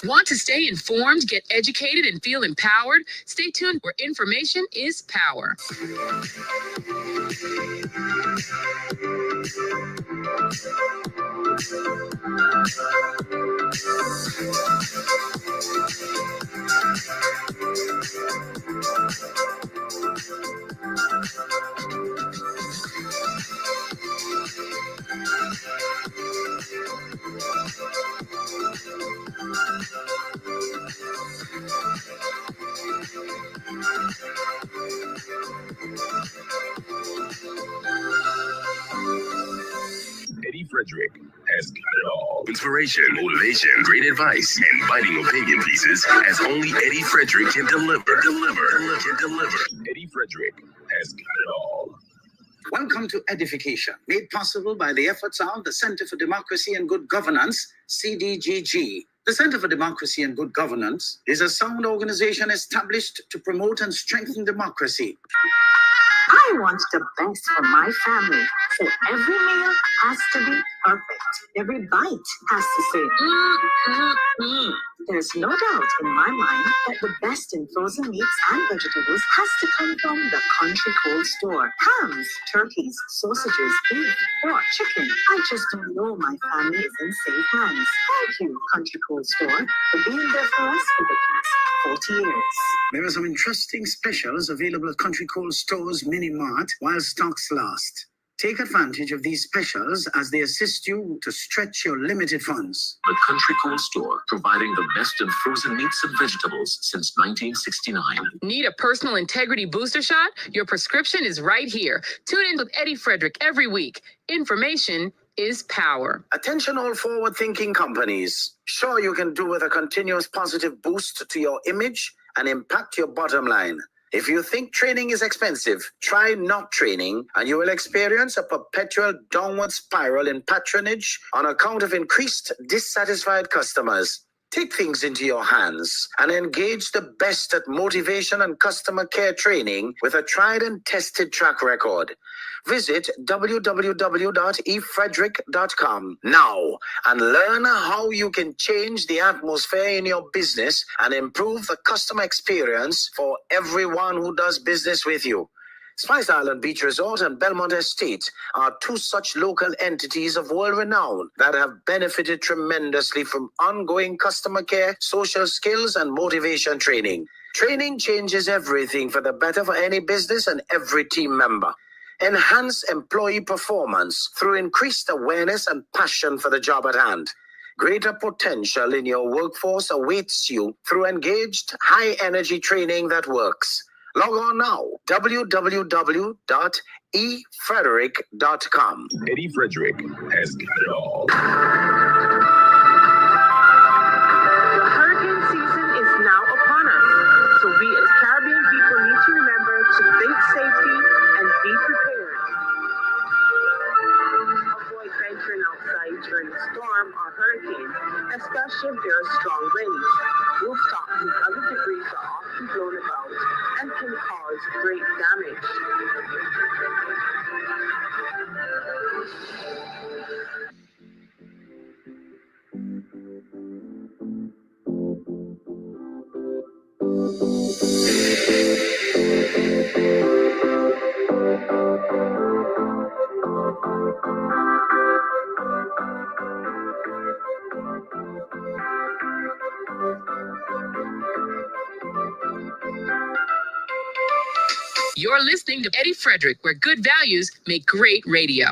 Want to stay informed, get educated, and feel empowered? Stay tuned where information is power. Eddie Frederick has got it all. Inspiration, motivation, great advice, and biting opinion pieces as only Eddie Frederick can deliver. Eddie Frederick has got it all. Welcome to EDDIE-FICATION, made possible by the efforts of the Center for Democracy and Good Governance, CDGG. The Center for Democracy and Good Governance is a sound organization established to promote and strengthen democracy. I want the best for my family, so every meal has to be perfect. Every bite has to say, There's no doubt in my mind that the best in frozen meats and vegetables has to come from the Country Cold Store. Hams, turkeys, sausages, beef, pork, chicken. I just don't know my family is in safe hands. Thank you, Country Cold Store, for being there for us for the past 40 years. There are some interesting specials available at Country Cold Store's Mini Mart while stocks last. Take advantage of these specials as they assist you to stretch your limited funds. The Country Cold Store, providing the best in frozen meats and vegetables since 1969. Need a personal integrity booster shot? Your prescription is right here. Tune in with Eddie Frederick every week. Information is power. Attention all forward-thinking companies. Sure, you can do with a continuous positive boost to your image and impact your bottom line. If you think training is expensive, try not training and you will experience a perpetual downward spiral in patronage on account of increased dissatisfied customers. Take things into your hands and engage the best at motivation and customer care training with a tried and tested track record. Visit www.efrederick.com now and learn how you can change the atmosphere in your business and improve the customer experience for everyone who does business with you. Spice Island Beach Resort and Belmont Estate are two such local entities of world renown that have benefited tremendously from ongoing customer care, social skills, and motivation training. Training changes everything for the better for any business and every team member. Enhance employee performance through increased awareness and passion for the job at hand. Greater potential in your workforce awaits you through engaged, high-energy training that works. Log on now, www.efrederick.com. Eddie Frederick has got it all. The hurricane season is now upon us, so we as Caribbean people need to remember to think safety and be prepared. Avoid venturing outside during a storm or hurricane, especially if there are strong winds. Rooftops and other debris are often blown about and can cause great damage. You're listening to Eddie Frederick, where good values make great radio.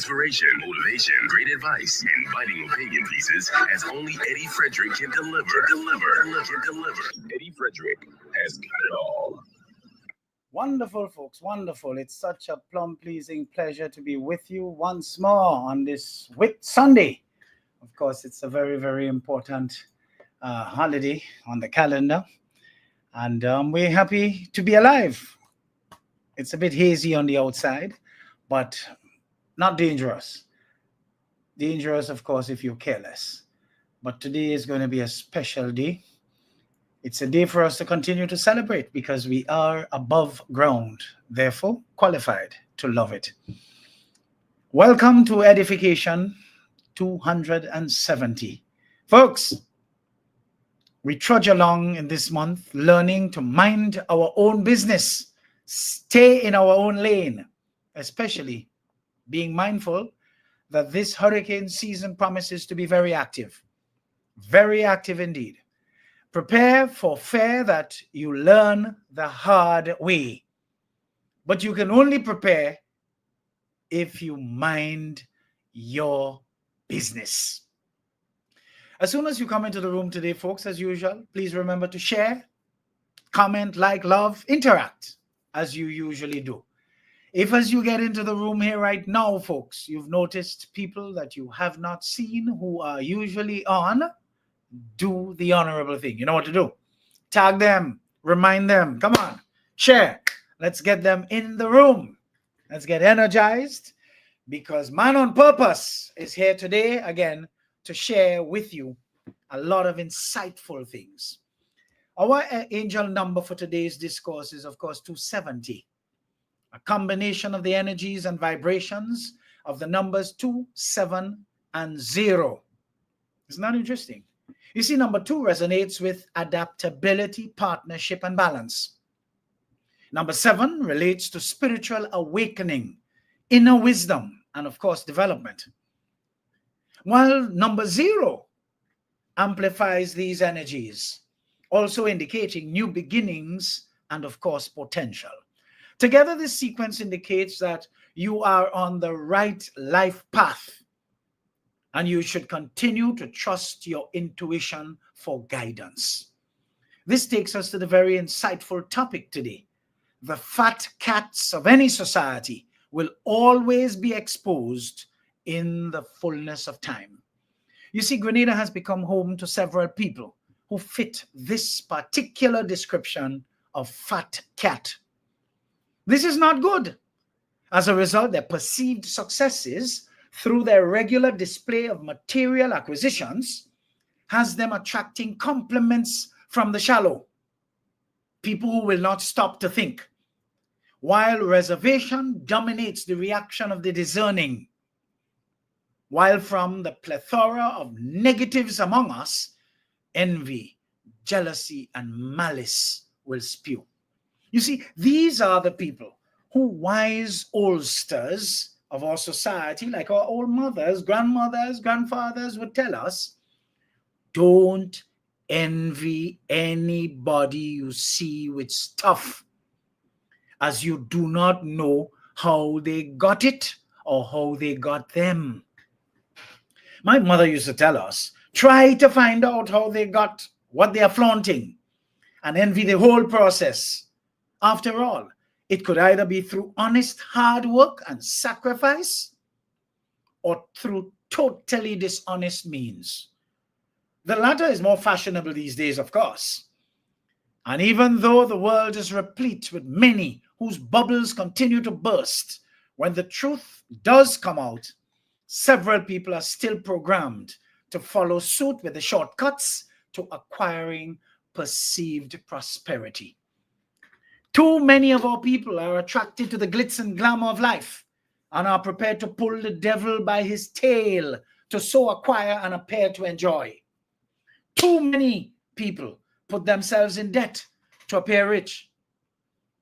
Inspiration, motivation, great advice, and biting opinion pieces as only Eddie Frederick can deliver. Eddie Frederick has got it all. Wonderful, folks, wonderful. It's such a plum-pleasing pleasure to be with you once more on this Whit Sunday. Of course, it's a very, very important holiday on the calendar, and we're happy to be alive. It's a bit hazy on the outside, but not dangerous. Dangerous, of course, if you're careless. But today is going to be a special day. It's a day for us to continue to celebrate because we are above ground, therefore qualified to love it. Welcome to EDDIE-FICATION 270. Folks, we trudge along in this month learning to mind our own business, stay in our own lane, especially being mindful that this hurricane season promises to be very active indeed. Prepare for fear that you learn the hard way. But you can only prepare if you mind your business. As soon as you come into the room today, folks, as usual, please remember to share, comment, like, love, interact as you usually do. If as you get into the room here right now, folks, you've noticed people that you have not seen who are usually on, do the honorable thing. You know what to do. Tag them, remind them, come on, share. Let's get them in the room. Let's get energized because Man on Purpose is here today again to share with you a lot of insightful things. Our angel number for today's discourse is, of course, 270. A combination of the energies and vibrations of the numbers 2, 7, and 0. Isn't that interesting? You see, number 2 resonates with adaptability, partnership, and balance. Number 7 relates to spiritual awakening, inner wisdom, and of course, development. While number 0 amplifies these energies, also indicating new beginnings and of course, potential. Together, this sequence indicates that you are on the right life path and you should continue to trust your intuition for guidance. This takes us to the very insightful topic today. The fat cats of any society will always be exposed in the fullness of time. You see, Grenada has become home to several people who fit this particular description of fat cat. This is not good. As a result, their perceived successes through their regular display of material acquisitions has them attracting compliments from the shallow, people who will not stop to think, while reservation dominates the reaction of the discerning, while from the plethora of negatives among us, envy, jealousy, and malice will spew. You see, these are the people who wise oldsters of our society, like our old mothers, grandmothers, grandfathers would tell us, don't envy anybody you see with stuff, as you do not know how they got it or how they got them. My mother used to tell us, try to find out how they got what they are flaunting and envy the whole process. After all, it could either be through honest hard work and sacrifice or through totally dishonest means. The latter is more fashionable these days, of course. And even though the world is replete with many whose bubbles continue to burst, when the truth does come out, several people are still programmed to follow suit with the shortcuts to acquiring perceived prosperity. Too many of our people are attracted to the glitz and glamour of life and are prepared to pull the devil by his tail to so acquire and appear to enjoy. Too many people put themselves in debt to appear rich,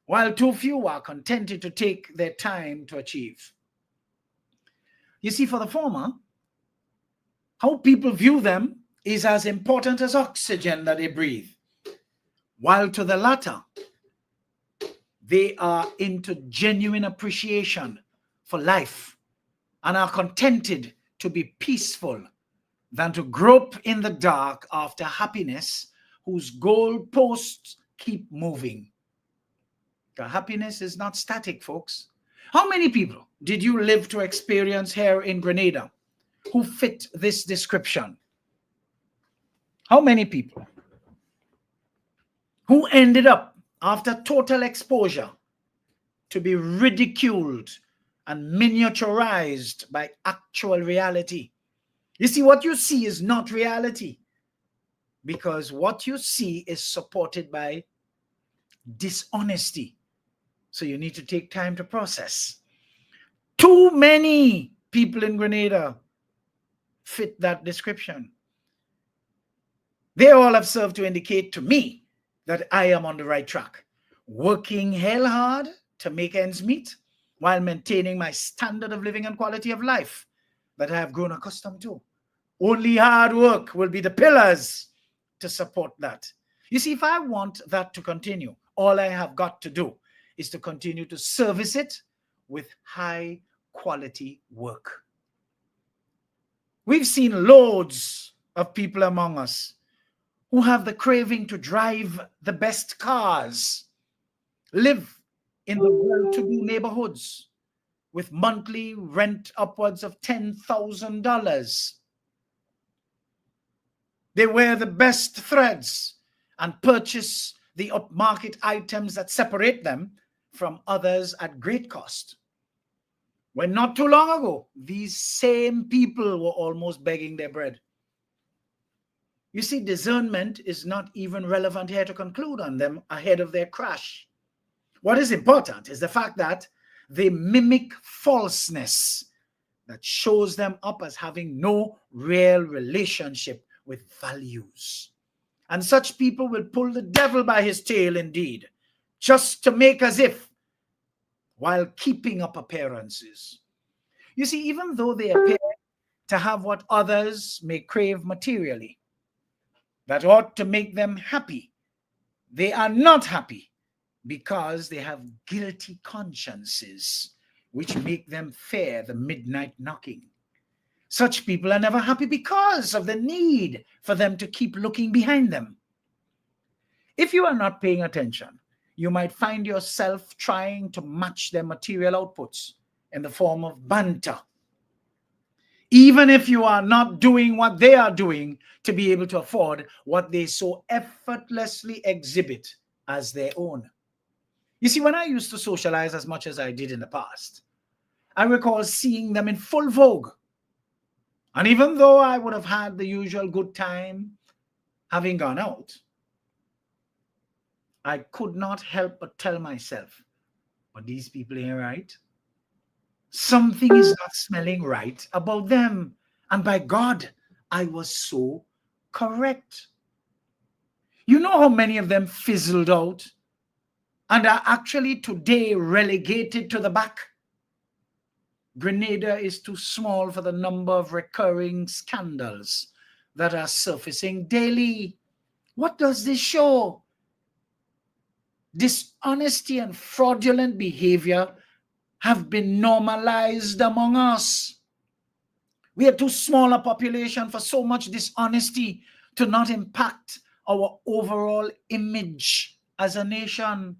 while too few are contented to take their time to achieve. You see, for the former, how people view them is as important as oxygen that they breathe, while to the latter, they are into genuine appreciation for life and are contented to be peaceful than to grope in the dark after happiness whose goalposts keep moving. The happiness is not static, folks. How many people did you live to experience here in Grenada who fit this description? How many people who ended up, after total exposure, to be ridiculed and miniaturized by actual reality? You see, what you see is not reality, because what you see is supported by dishonesty. So you need to take time to process. Too many people in Grenada fit that description. They all have served to indicate to me that I am on the right track, working hell hard to make ends meet while maintaining my standard of living and quality of life that I have grown accustomed to. Only hard work will be the pillars to support that. You see, if I want that to continue, all I have got to do is to continue to service it with high quality work. We've seen loads of people among us who have the craving to drive the best cars, live in the well-to-do neighborhoods with monthly rent upwards of $10,000. They wear the best threads and purchase the upmarket items that separate them from others at great cost. When not too long ago, these same people were almost begging their bread. You see, discernment is not even relevant here to conclude on them ahead of their crash. What is important is the fact that they mimic falseness that shows them up as having no real relationship with values. And such people will pull the devil by his tail indeed, just to make as if, while keeping up appearances. You see, even though they appear to have what others may crave materially, that ought to make them happy, they are not happy because they have guilty consciences which make them fear the midnight knocking. Such people are never happy because of the need for them to keep looking behind them. If you are not paying attention, you might find yourself trying to match their material outputs in the form of banter, even if you are not doing what they are doing to be able to afford what they so effortlessly exhibit as their own. You see, when I used to socialize as much as I did in the past, I recall seeing them in full vogue. And even though I would have had the usual good time having gone out, I could not help but tell myself, but these people ain't right. Something is not smelling right about them. And by God, I was so correct. You know how many of them fizzled out and are actually today relegated to the back? Grenada is too small for the number of recurring scandals that are surfacing daily. What does this show? Dishonesty and fraudulent behavior have been normalized among us. We are too small a population for so much dishonesty to not impact our overall image as a nation.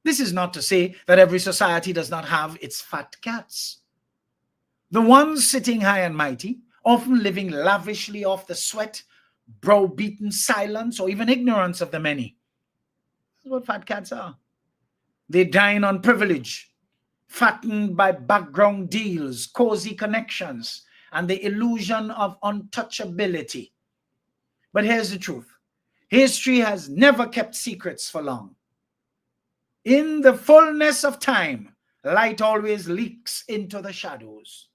This is not to say that every society does not have its fat cats. The ones sitting high and mighty, often living lavishly off the sweat, browbeaten silence, or even ignorance of the many. That's what fat cats are. They dine on privilege, fattened by background deals, cozy connections, and the illusion of untouchability. But here's the truth. History has never kept secrets for long. In the fullness of time, light always leaks into the shadows.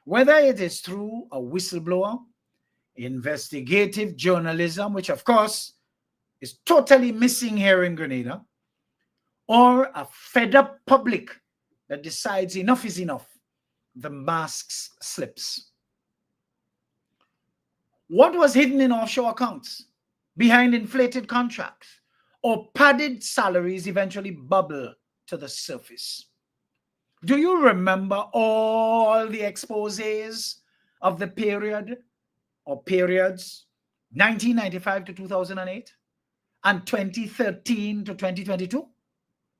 Whether it is through a whistleblower, investigative journalism, which of course is totally missing here in Grenada, or a fed-up public that decides enough is enough, the masks slips. What was hidden in offshore accounts, behind inflated contracts, or padded salaries eventually bubble to the surface. Do you remember all the exposés of the period or periods 1995 to 2008 and 2013 to 2022?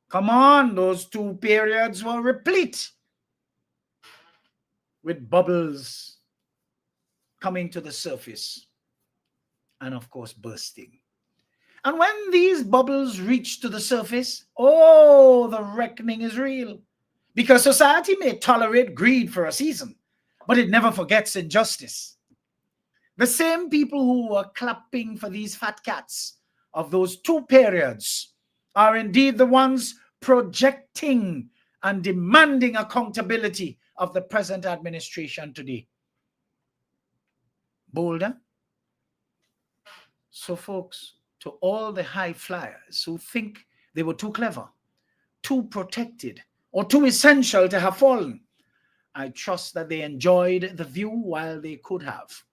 Come on, those two periods were replete with bubbles coming to the surface and, of course, bursting. And when these bubbles reach to the surface, oh, the reckoning is real. Because society may tolerate greed for a season, but it never forgets injustice. The same people who were clapping for these fat cats of those two periods are indeed the ones projecting and demanding accountability of the present administration today. Bolder? So, folks, to all the high flyers who think they were too clever, too protected, or too essential to have fallen, I trust that they enjoyed the view while they could have.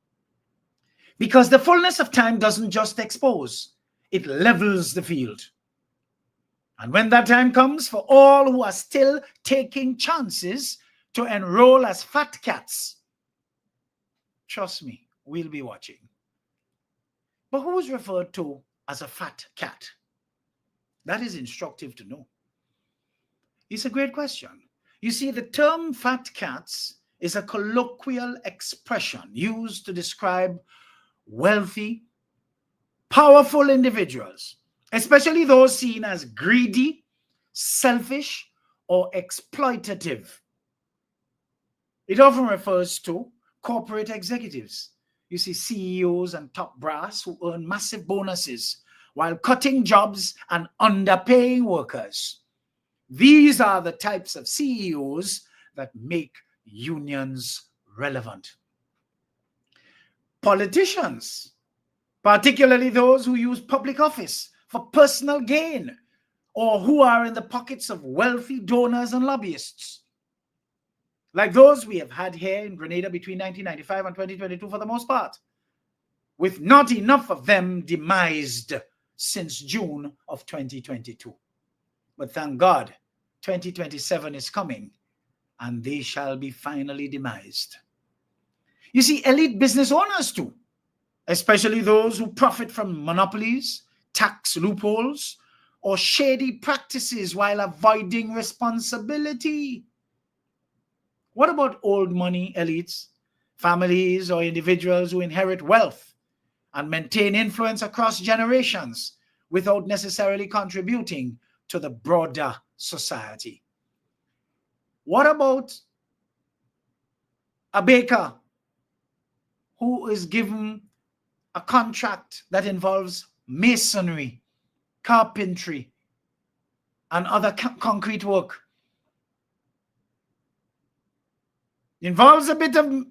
Because the fullness of time doesn't just expose, it levels the field. And when that time comes for all who are still taking chances to enroll as fat cats, trust me, we'll be watching. But who is referred to as a fat cat? That is instructive to know. It's a great question. You see, the term fat cats is a colloquial expression used to describe wealthy, powerful individuals, especially those seen as greedy, selfish, or exploitative. It often refers to corporate executives. You see CEOs and top brass who earn massive bonuses while cutting jobs and underpaying workers. These are the types of CEOs that make unions relevant. Politicians, particularly those who use public office for personal gain or who are in the pockets of wealthy donors and lobbyists, like those we have had here in Grenada between 1995 and 2022 for the most part, with not enough of them demised since June of 2022. But thank God, 2027 is coming and they shall be finally demised. You see, elite business owners too, especially those who profit from monopolies, tax loopholes, or shady practices while avoiding responsibility. What about old money elites, families or individuals who inherit wealth and maintain influence across generations without necessarily contributing to the broader society? What about a baker who is given a contract that involves masonry, carpentry, and other concrete work? Involves a bit of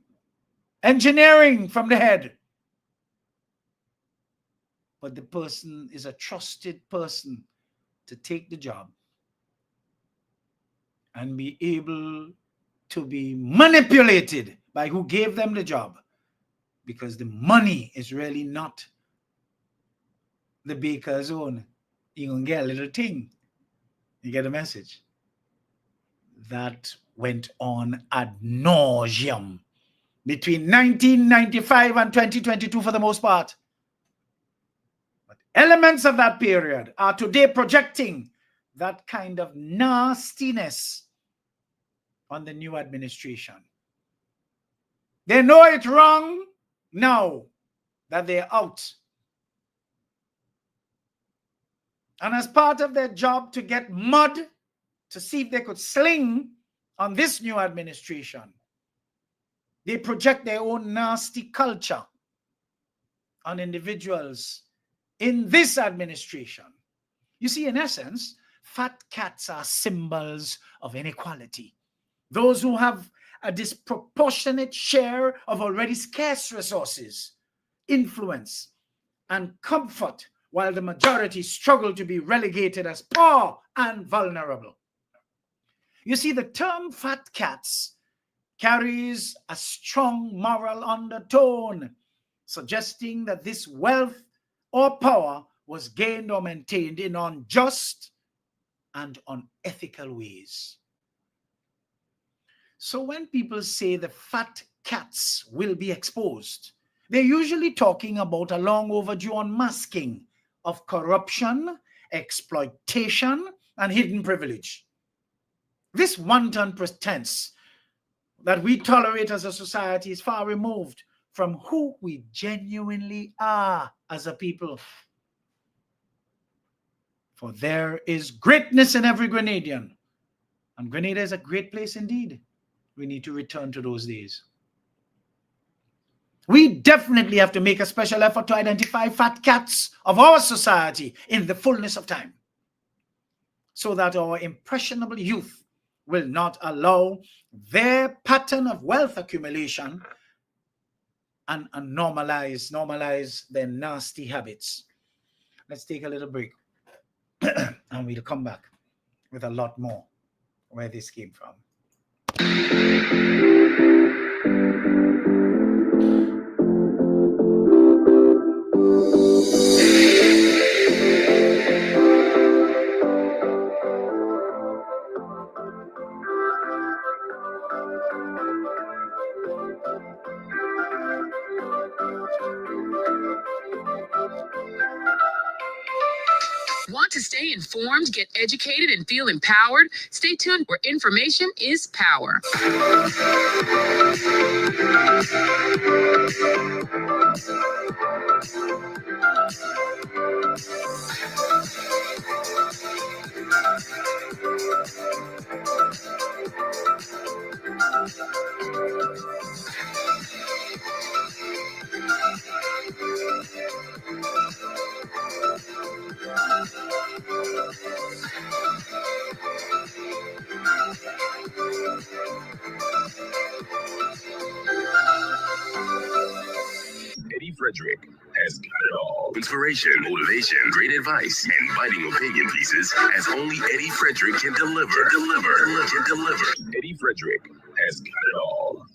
engineering from the head. But the person is a trusted person to take the job and be able to be manipulated by who gave them the job, because the money is really not the baker's own. You're going to get a little thing. You get a message? That went on ad nauseum between 1995 and 2022 for the most part. But elements of that period are today projecting that kind of nastiness on the new administration. They know it's wrong now that they're out. And as part of their job to get mud to see if they could sling on this new administration, they project their own nasty culture on individuals in this administration. You see, in essence, fat cats are symbols of inequality. Those who have a disproportionate share of already scarce resources, influence, and comfort, while the majority struggle to be relegated as poor and vulnerable. You see, the term fat cats carries a strong moral undertone, suggesting that this wealth or power was gained or maintained in unjust and unethical ways. So when people say the fat cats will be exposed, they're usually talking about a long overdue unmasking of corruption, exploitation, and hidden privilege. This wanton pretense that we tolerate as a society is far removed from who we genuinely are as a people. For there is greatness in every Grenadian, and Grenada is a great place indeed. We need to return to those days. We definitely have to make a special effort to identify fat cats of our society in the fullness of time, so that our impressionable youth will not allow their pattern of wealth accumulation and normalize their nasty habits. Let's take a little break and we'll come back with a lot more where this came from. Want to stay informed, get educated, and feel empowered? Stay tuned where information is power. Eddie Frederick has got it all. Inspiration, motivation, great advice, and biting opinion pieces as only Eddie Frederick can deliver. Eddie Frederick has got it all.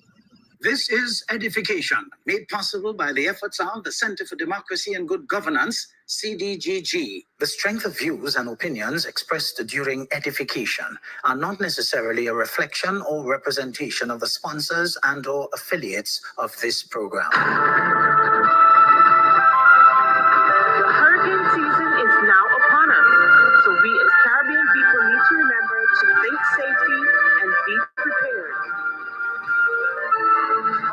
This is EDDIE-FICATION, made possible by the efforts of the Center for Democracy and Good Governance, CDGG. The strength of views and opinions expressed during EDDIE-FICATION are not necessarily a reflection or representation of the sponsors and/or affiliates of this program. The hurricane season is now upon us, so we as Caribbean people need to remember to think safety and be prepared.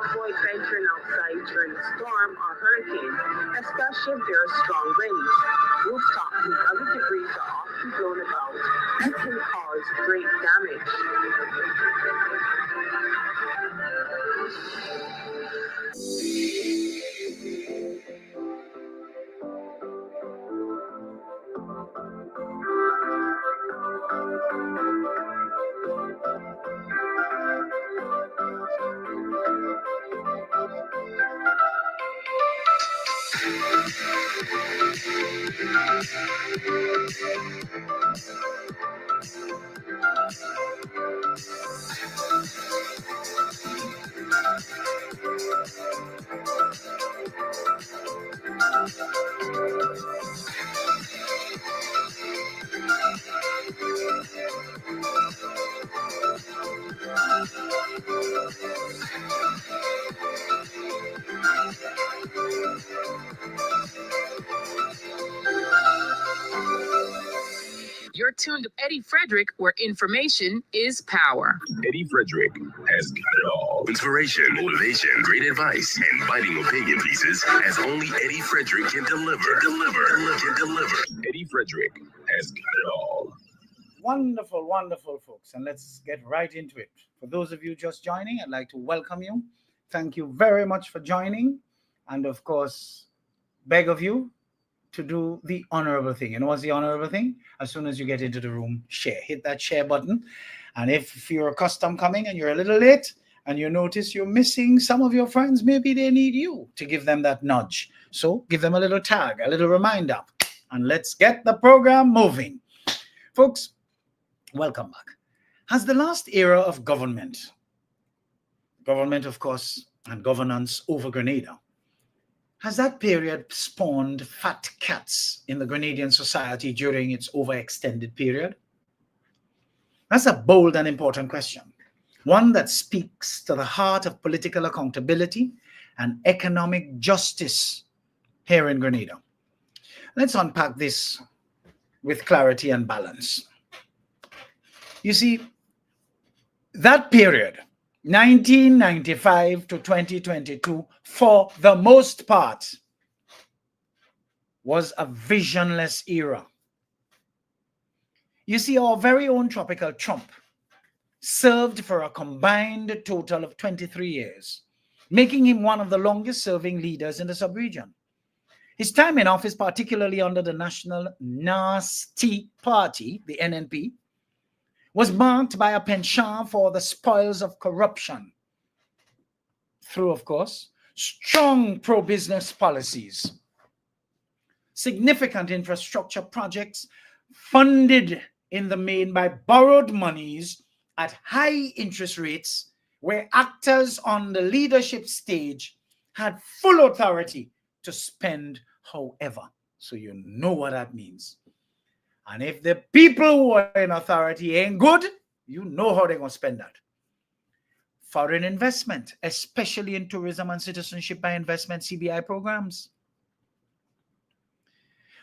Avoid venturing outside during a storm or hurricane, especially if there are strong winds. Rooftops and other debris are often blown about and can cause great damage. You're tuned to Eddie Frederick, where information is power. Eddie Frederick has got it all. Inspiration, motivation, great advice, and biting opinion pieces as only Eddie Frederick can deliver. Eddie Frederick has got it all. Wonderful, wonderful, folks. And let's get right into it. For those of you just joining, I'd like to welcome you. Thank you very much for joining. And of course, beg of you to do the honorable thing. You know what's the honorable thing? As soon as you get into the room, share. Hit that share button. And if you're a custom coming and you're a little late and you notice you're missing some of your friends, maybe they need you to give them that nudge. So give them a little tag, a little reminder, and let's get the program moving. Folks, welcome back. Has the last era of government, of course, and governance over Grenada, has that period spawned fat cats in the Grenadian society during its overextended period? That's a bold and important question. one that speaks to the heart of political accountability and economic justice here in Grenada. Let's unpack this with clarity and balance. You see, that period, 1995 to 2022, for the most part, was a visionless era. You see, our very own Tropical Trump served for a combined total of 23 years, making him one of the longest serving leaders in the sub-region. His time in office, particularly under the National Nasty Party, the NNP, was marked by a penchant for the spoils of corruption through, of course, strong pro-business policies, significant infrastructure projects funded in the main by borrowed monies at high interest rates, where actors on the leadership stage had full authority to spend however. So you know what that means. And if the people who are in authority ain't good, you know how they're going to spend that. Foreign investment, especially in tourism and citizenship by investment CBI programs.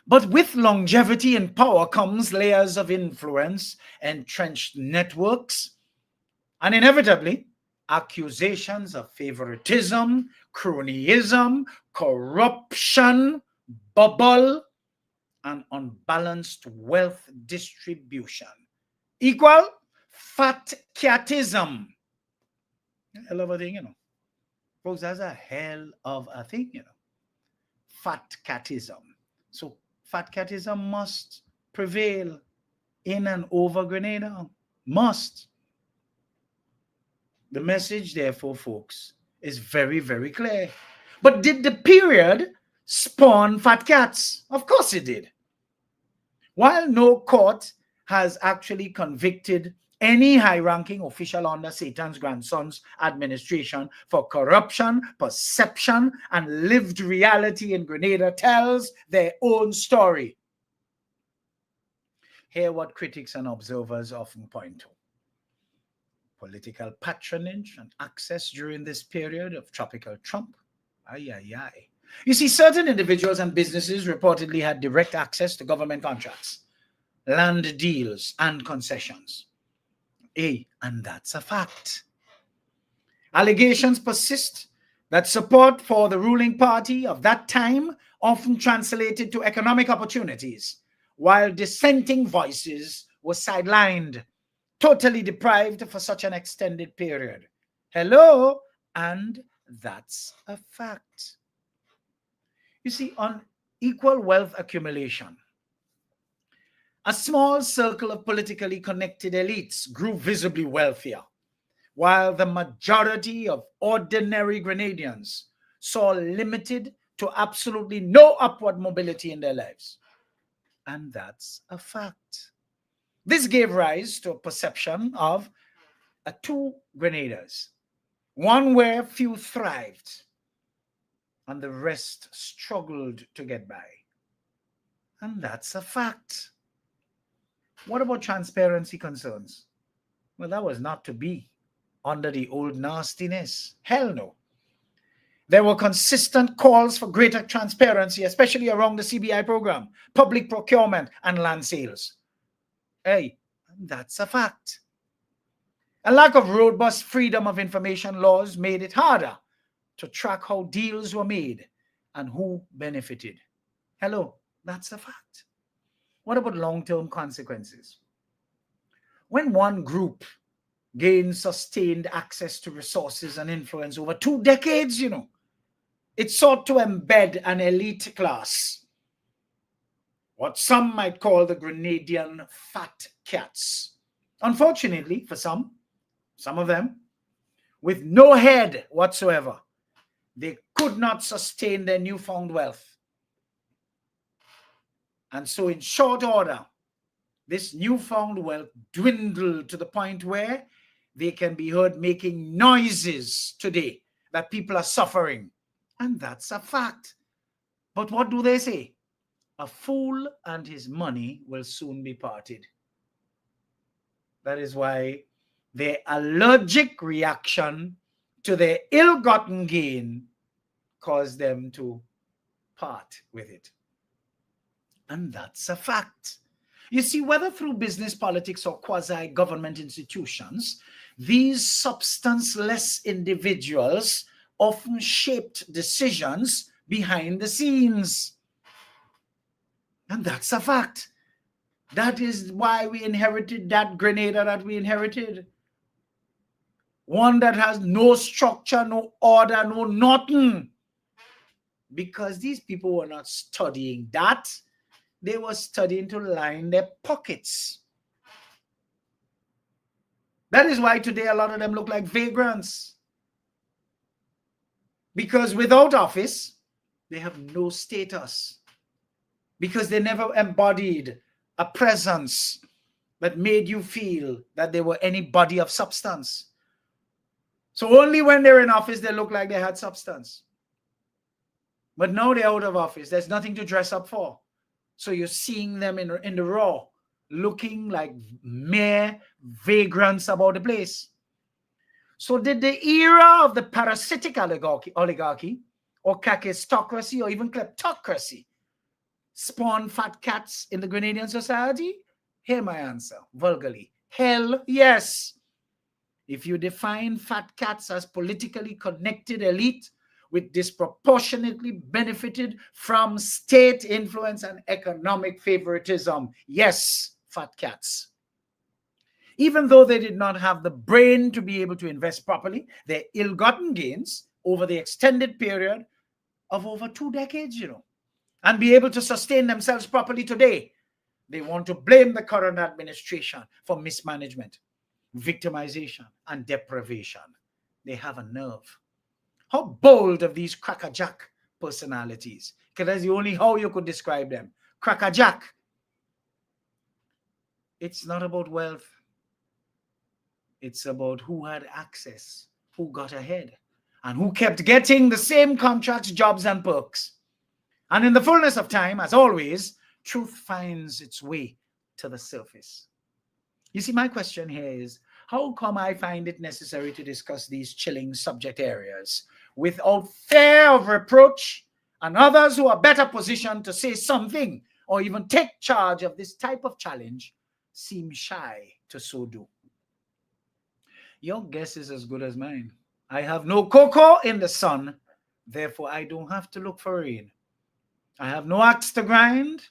But with longevity in power comes layers of influence, entrenched networks, and inevitably accusations of favoritism, cronyism, corruption, bubble, and unbalanced wealth distribution. Equal fat catism. Hell of a thing, you know. Folks, that's a hell of a thing, you know. Fat catism. So fat catism must prevail in and over Grenada. Must. The message, therefore, folks, is very, very clear. But did the period spawn fat cats? Of course it did. While no court has actually convicted any high-ranking official under Satan's grandson's administration for corruption, perception, and lived reality in Grenada tells their own story. Hear what critics and observers often point to. Political patronage and access during this period of Tropical Trump. Ay, ay, ay. You see, certain individuals and businesses reportedly had direct access to government contracts, land deals, and concessions. And that's a fact. Allegations persist that support for the ruling party of that time often translated to economic opportunities, while dissenting voices were sidelined, totally deprived for such an extended period. Hello? And that's a fact. You see, on equal wealth accumulation, a small circle of politically connected elites grew visibly wealthier, while the majority of ordinary Grenadians saw limited to absolutely no upward mobility in their lives. And that's a fact. This gave rise to a perception of two Grenadas, one where few thrived and the rest struggled to get by. And that's a fact. What about transparency concerns? Well, that was not to be under the old nastiness. Hell no. There were consistent calls for greater transparency, especially around the CBI program, public procurement, and land sales. That's a fact. A lack of robust freedom of information laws made it harder to track how deals were made and who benefited. Hello, that's a fact. What about long-term consequences? When one group gains sustained access to resources and influence over 2 decades, it sought to embed an elite class, what some might call the Grenadian fat cats. Unfortunately, for some of them, with no head whatsoever, they could not sustain their newfound wealth. And so in short order, this newfound wealth dwindled to the point where they can be heard making noises today that people are suffering. And that's a fact. But what do they say? A fool and his money will soon be parted. That is why Their allergic reaction to their ill-gotten gain caused them to part with it. And that's a fact. You see, whether through business, politics, or quasi-government institutions, these substance-less individuals often shaped decisions behind the scenes. And that's a fact. That is why we inherited that Grenada that we inherited. One that has no structure, no order, no nothing. Because these people were not studying that. They were studying to line their pockets. That is why today a lot of them look like vagrants. Because without office, they have no status. Because they never embodied a presence that made you feel that they were anybody of substance. So only when they're in office, they look like they had substance. But now they're out of office. There's nothing to dress up for. So you're seeing them in the raw, looking like mere vagrants about the place. So did the era of the parasitic oligarchy or kakistocracy or even kleptocracy spawn fat cats in the Grenadian society? Hear my answer, vulgarly. Hell yes. If you define fat cats as politically connected elite with disproportionately benefited from state influence and economic favoritism, yes, fat cats. Even though they did not have the brain to be able to invest properly, their ill-gotten gains over the extended period of over 2 decades, and be able to sustain themselves properly today, they want to blame the current administration for mismanagement, victimization, and deprivation. They have a nerve. How bold of these crackerjack personalities, because that's the only how you could describe them. Crackerjack. It's not about wealth. It's about who had access, who got ahead, and who kept getting the same contracts, jobs, and perks. And in the fullness of time, as always, truth finds its way to the surface. You see, my question here is, how come I find it necessary to discuss these chilling subject areas without fear of reproach, and others who are better positioned to say something or even take charge of this type of challenge seem shy to so do? Your guess is as good as mine. I have no cocoa in the sun, therefore I don't have to look for rain. I have no axe to grind,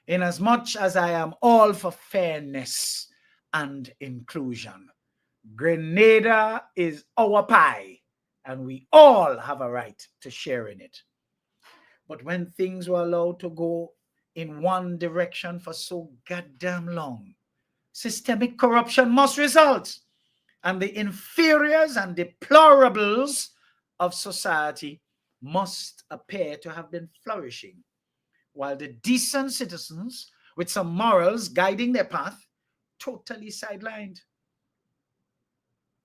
in as much as I am all for fairness and inclusion. Grenada is our pie, and we all have a right to share in it. But when things were allowed to go in one direction for so goddamn long, systemic corruption must result, and the inferiors and deplorables of society must appear to have been flourishing, while the decent citizens with some morals guiding their path totally sidelined.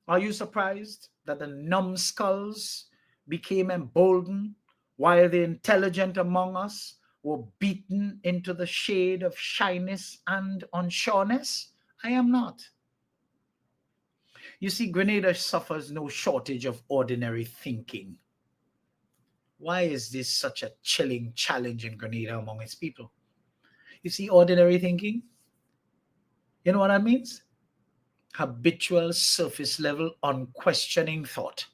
Are you surprised that the numbskulls became emboldened while the intelligent among us were beaten into the shade of shyness and unsureness? I am not. You see, Grenada suffers no shortage of ordinary thinking. Why is this such a chilling challenge in Grenada among its people? You see, ordinary thinking, you know what that means? Habitual, surface level, unquestioning thought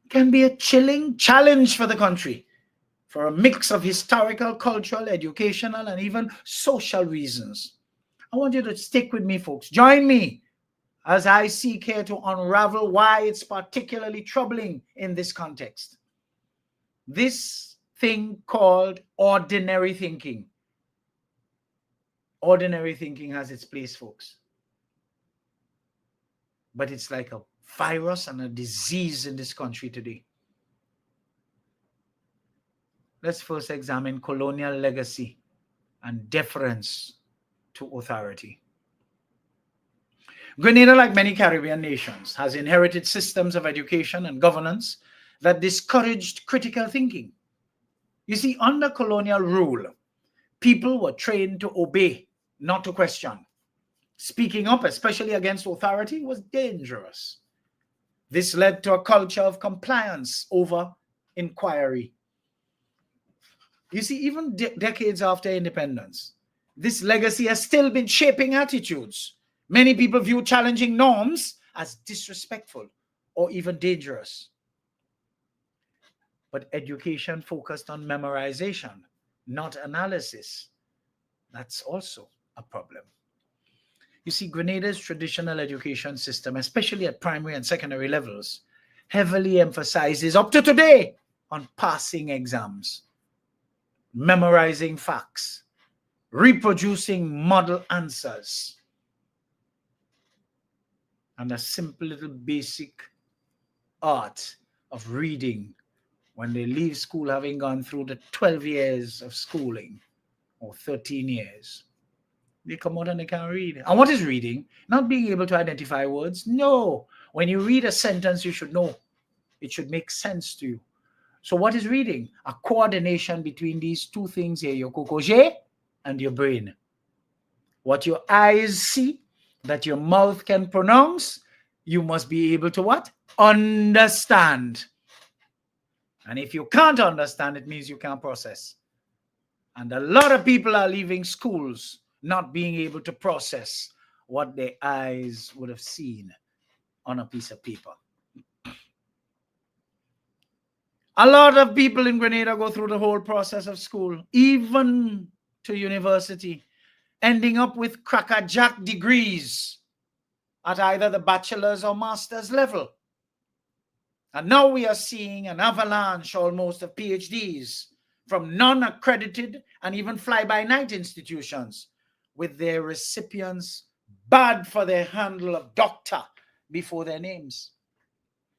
can be a chilling challenge for the country for a mix of historical, cultural, educational, and even social reasons. I want you to stick with me, folks. Join me as I seek here to unravel why it's particularly troubling in this context. This thing called ordinary thinking. Ordinary thinking has its place, folks. But it's like a virus and a disease in this country today. Let's first examine colonial legacy and deference to authority. Grenada, like many Caribbean nations, has inherited systems of education and governance that discouraged critical thinking. You see, under colonial rule, people were trained to obey, not to question. Speaking up, especially against authority, was dangerous. This led to a culture of compliance over inquiry. You see, even decades after independence, this legacy has still been shaping attitudes. Many people view challenging norms as disrespectful or even dangerous. But education focused on memorization, not analysis. That's also a problem. You see, Grenada's traditional education system, especially at primary and secondary levels, heavily emphasizes, up to today, on passing exams, memorizing facts, reproducing model answers, and a simple little basic art of reading when they leave school having gone through the 12 years of schooling or 13 years. They come out and they can't read. And what is reading? Not being able to identify words. No. When you read a sentence, you should know. It should make sense to you. So what is reading? A coordination between these two things here, your cocoge and your brain. What your eyes see, that your mouth can pronounce, you must be able to what? Understand. And if you can't understand, it means you can't process. And a lot of people are leaving schools not being able to process what their eyes would have seen on a piece of paper. A lot of people in Grenada go through the whole process of school, even to university, ending up with crackerjack degrees at either the bachelor's or master's level. And now we are seeing an avalanche almost of PhDs from non-accredited and even fly-by-night institutions, with their recipients bad for their handle of doctor before their names.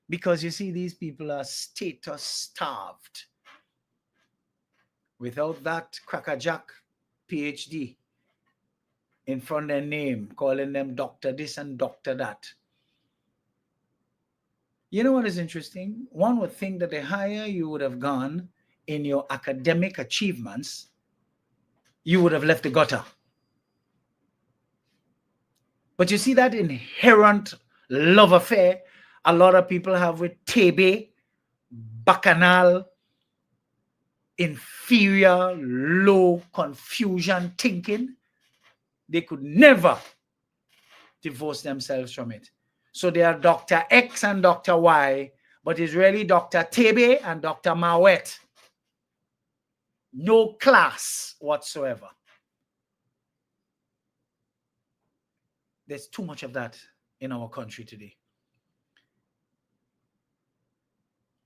Because you see, these people are status starved. Without that crackerjack PhD in front of their name, calling them doctor this and doctor that. You know what is interesting? One would think that the higher you would have gone in your academic achievements, you would have left the gutter. But you see that inherent love affair a lot of people have with tebe, bacchanal, inferior, low, confusion thinking. They could never divorce themselves from it. So they are Dr. X and Dr. Y, but it's really Dr. Tebe and Dr. Mawet. No class whatsoever. There's too much of that in our country today.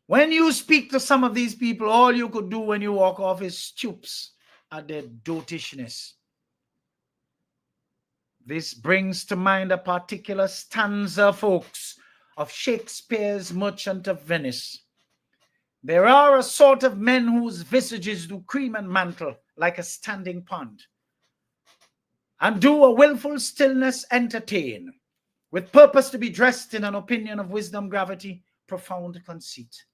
When you speak to some of these people, all you could do when you walk off is stoops at their dotishness. This brings to mind a particular stanza, folks, of Shakespeare's Merchant of Venice. There are a sort of men whose visages do cream and mantle like a standing pond, and do a willful stillness entertain, with purpose to be dressed in an opinion of wisdom, gravity, profound conceit.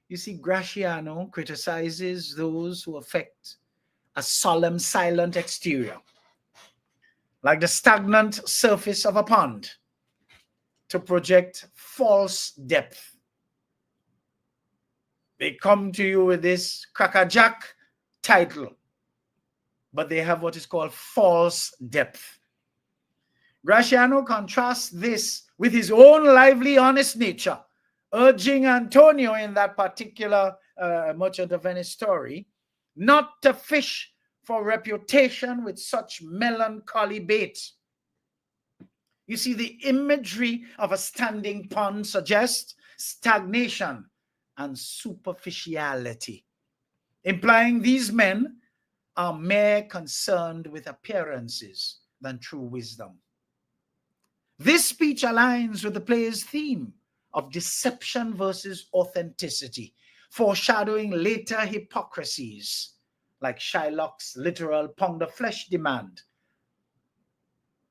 You see, Graciano criticizes those who affect a solemn, silent exterior, like the stagnant surface of a pond, to project false depth. They come to you with this crackerjack title, but they have what is called false depth. Graciano contrasts this with his own lively, honest nature, urging Antonio in that particular Merchant of Venice story not to fish for reputation with such melancholy bait. You see, the imagery of a standing pond suggests stagnation and superficiality, implying these men are more concerned with appearances than true wisdom. This speech aligns with the play's theme of deception versus authenticity, foreshadowing later hypocrisies like Shylock's literal pound of flesh demand,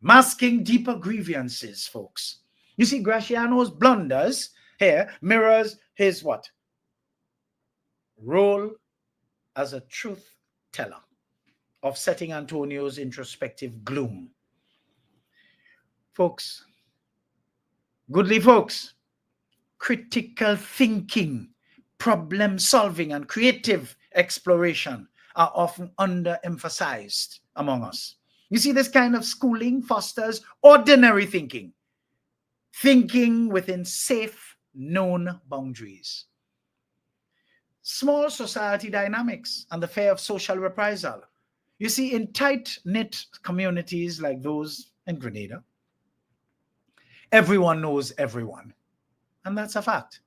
masking deeper grievances, folks. You see, Graciano's blunders here mirrors his what? Role as a truth teller, offsetting Antonio's introspective gloom. Folks, goodly folks, critical thinking, problem solving, and creative exploration are often underemphasized among us. You see, this kind of schooling fosters ordinary thinking, thinking within safe, known boundaries. Small society dynamics and the fear of social reprisal. You see, in tight-knit communities like those in Grenada, everyone knows everyone, and that's a fact.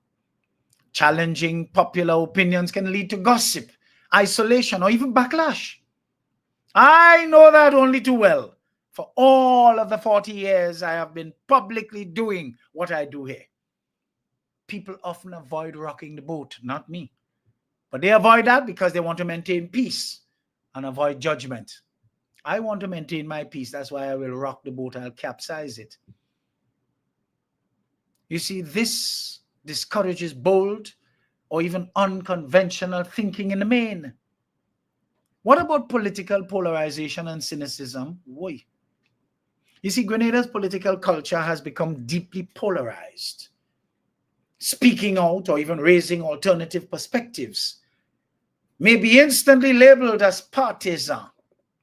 Challenging popular opinions can lead to gossip, isolation, or even backlash. I know that only too well. For all of the 40 years I have been publicly doing what I do here. People often avoid rocking the boat, not me. But they avoid that because they want to maintain peace and avoid judgment. I want to maintain my peace. That's why I will rock the boat. I'll capsize it. You see, this discourages bold or even unconventional thinking in the main. What about political polarization and cynicism? Why? You see, Grenada's political culture has become deeply polarized. Speaking out or even raising alternative perspectives may be instantly labeled as partisan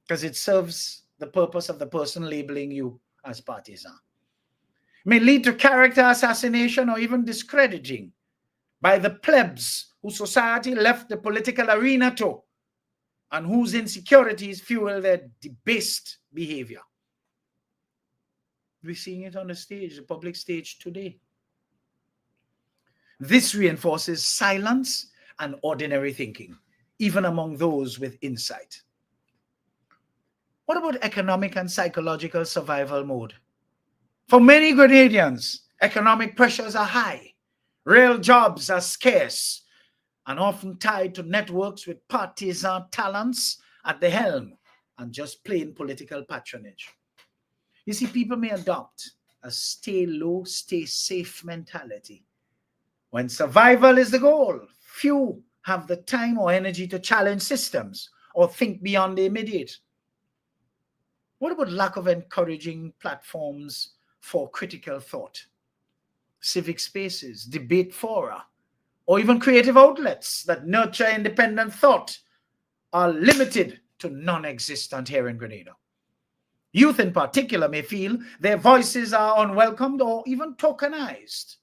because it serves the purpose of the person labeling you as partisan. May lead to character assassination or even discrediting by the plebs whose society left the political arena to and whose insecurities fuel their debased behavior. We're seeing it on the stage, the public stage today. This reinforces silence and ordinary thinking, even among those with insight. What about economic and psychological survival mode? For many Grenadians, economic pressures are high. Real jobs are scarce and often tied to networks with partisan talents at the helm and just plain political patronage. You see, people may adopt a stay low, stay safe mentality. When survival is the goal, few have the time or energy to challenge systems or think beyond the immediate. What about lack of encouraging platforms for critical thought, civic spaces, debate fora, or even creative outlets that nurture independent thought are limited to non-existent here in Grenada? Youth in particular may feel their voices are unwelcomed or even tokenized.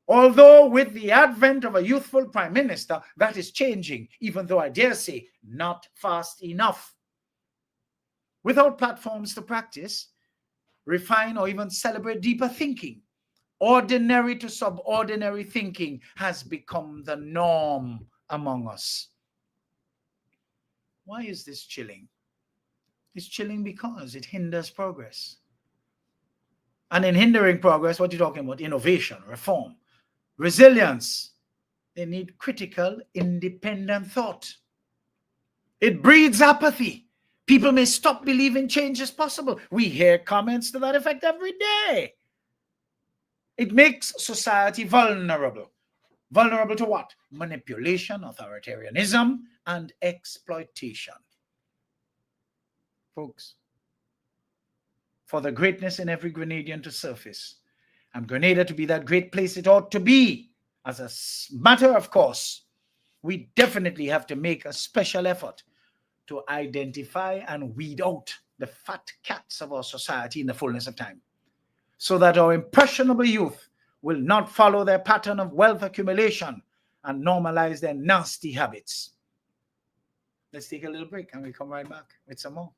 Although with the advent of a youthful prime minister, that is changing, even though I dare say not fast enough. Without platforms to practice, refine, or even celebrate deeper thinking, ordinary to subordinary thinking has become the norm among us. Why is this chilling? It's chilling because it hinders progress. And in hindering progress, what are you talking about? Innovation, reform, resilience. They need critical, independent thought. It breeds apathy. People may stop believing change is possible. We hear comments to that effect every day. It makes society vulnerable. Vulnerable to what? Manipulation, authoritarianism, and exploitation. Folks, for the greatness in every Grenadian to surface, and Grenada to be that great place it ought to be, as a matter of course, we definitely have to make a special effort to identify and weed out the fat cats of our society in the fullness of time, so that our impressionable youth will not follow their pattern of wealth accumulation and normalize their nasty habits. Let's take a little break and we come right back with some more.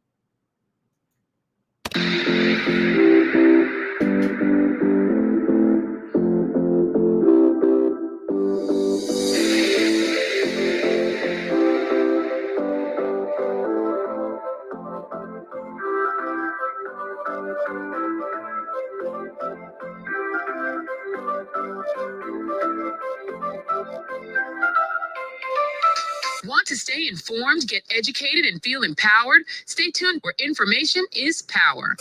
Want to stay informed, get educated, and feel empowered? Stay tuned where information is power.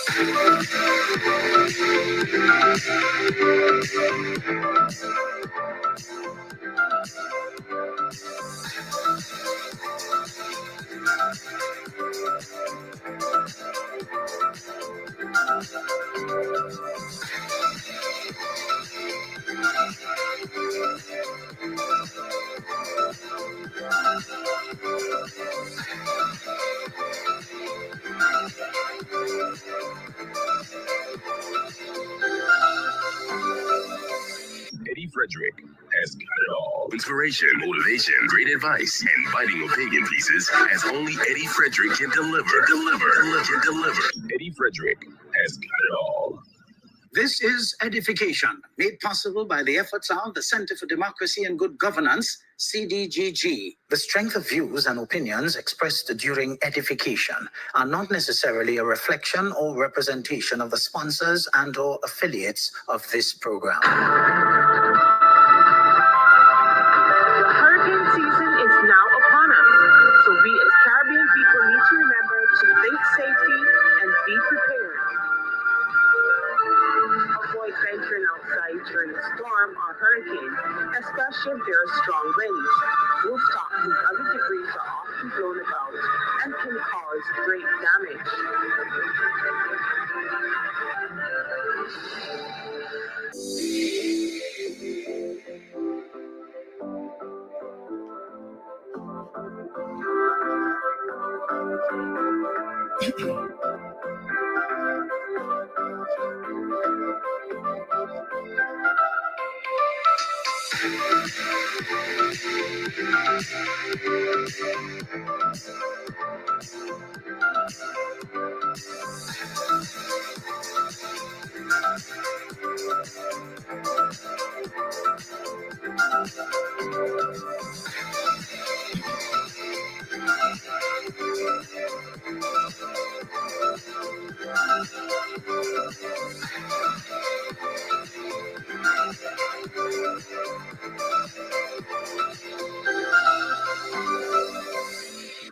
Frederick has got it all. Inspiration, motivation, great advice, and biting opinion pieces as only Eddie Frederick can deliver. Eddie Frederick has got it all. This is EDDIE-FICATION, made possible by the efforts of the Center for Democracy and Good Governance, CDGG. The strength of views and opinions expressed during EDDIE-FICATION are not necessarily a reflection or representation of the sponsors and/or affiliates of this program. The hurricane season is now upon us, so we as Caribbean people need to remember to think safety and be prepared. Avoid venturing outside during a storm or hurricane, especially if there are strong winds. Rooftops and other debris are often blown about and can cause great damage.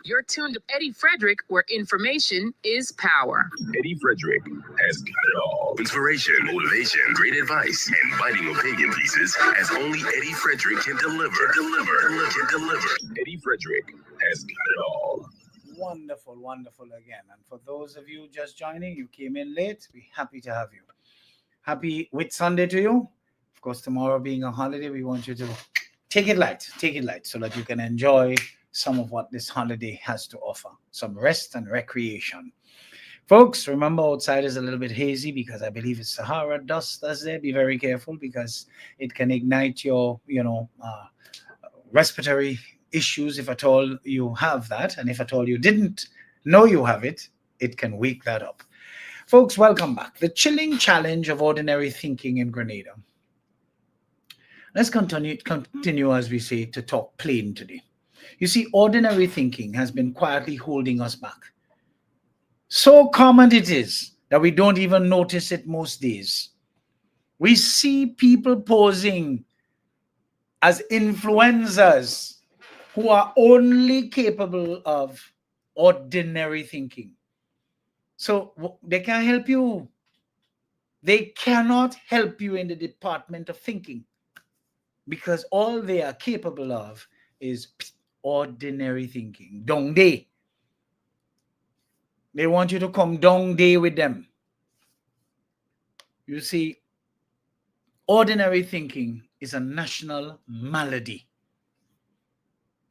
You're tuned to Eddie Frederick, where information is power. Eddie Frederick has got it all. Inspiration, motivation, great advice, and biting opinion pieces as only Eddie Frederick can deliver. Eddie Frederick has got it all. Wonderful, wonderful again. And for those of you just joining, you came in late, we're happy to have you. Happy Whit Sunday to you. Of course, tomorrow being a holiday, we want you to take it light so that you can enjoy some of what this holiday has to offer, some rest and recreation. Folks, remember outside is a little bit hazy because I believe it's Sahara dust that's there. Be very careful because it can ignite your, respiratory issues if at all you have that. And if at all you didn't know you have it, it can wake that up. Folks, welcome back. The chilling challenge of ordinary thinking in Grenada. Let's continue, as we say, to talk plain today. You see, ordinary thinking has been quietly holding us back. So common it is that we don't even notice it most days. We see people posing as influencers who are only capable of ordinary thinking. So they can't help you. They cannot help you in the department of thinking because all they are capable of is ordinary thinking. Dong day. They want you to come dong day with them. You see, ordinary thinking is a national malady.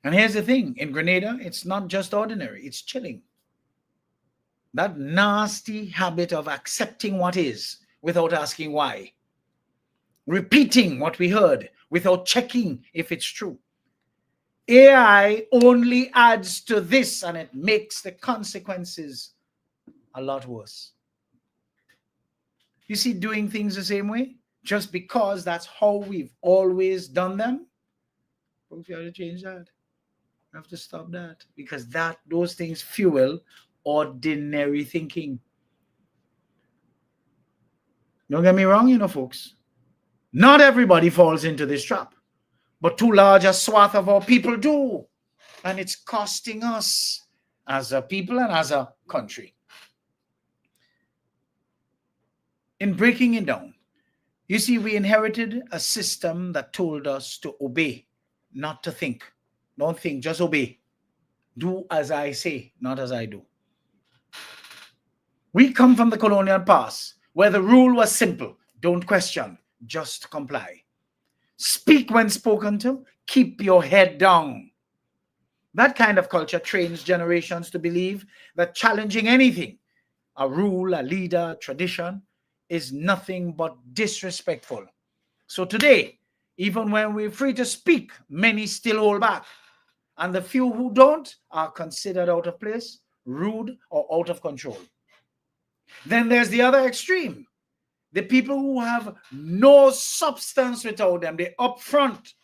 And here's the thing, in Grenada, it's not just ordinary, it's chilling. That nasty habit of accepting what is without asking why. Repeating what we heard without checking if it's true. AI only adds to this and it makes the consequences a lot worse. You see, doing things the same way, just because that's how we've always done them, folks, you have to change that. You have to stop that because those things fuel ordinary thinking. Don't get me wrong, folks. Not everybody falls into this trap. But too large a swath of our people do. And it's costing us as a people and as a country. In breaking it down, you see, we inherited a system that told us to obey, not to think. Don't think, just obey. Do as I say, not as I do. We come from the colonial past, where the rule was simple. Don't question, just comply. Speak when spoken to, keep your head down. That kind of culture trains generations to believe that challenging anything, a rule, a leader, tradition, is nothing but disrespectful. So today, Even when we're free to speak, many still hold back. And the few who don't are considered out of place, rude, or out of control. Then there's the other extreme. The people who have no substance without them. They're up front,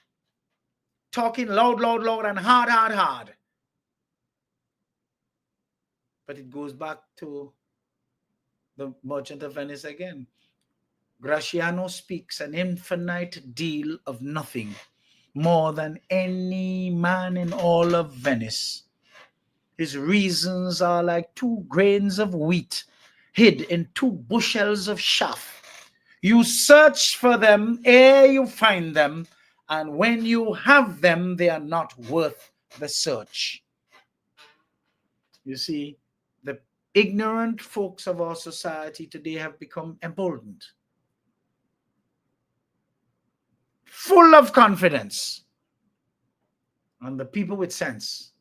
talking loud, loud, loud, and hard, hard, hard. But it goes back to the Merchant of Venice again. Graciano speaks an infinite deal of nothing, more than any man in all of Venice. His reasons are like 2 grains of wheat hid in 2 bushels of chaff. You search for them ere you find them, and when you have them, they are not worth the search. You see, the ignorant folks of our society today have become emboldened, full of confidence, and the people with sense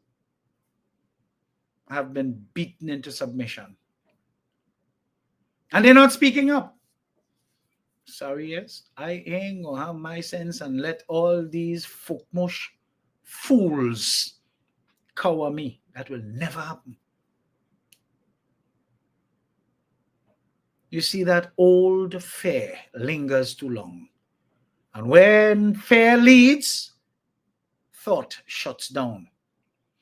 have been beaten into submission. And they're not speaking up. Sorry, yes, I ain't gonna have my sense and let all these folkmush fools cower me. That will never happen. You see, that old fear lingers too long. And when fear leads, thought shuts down.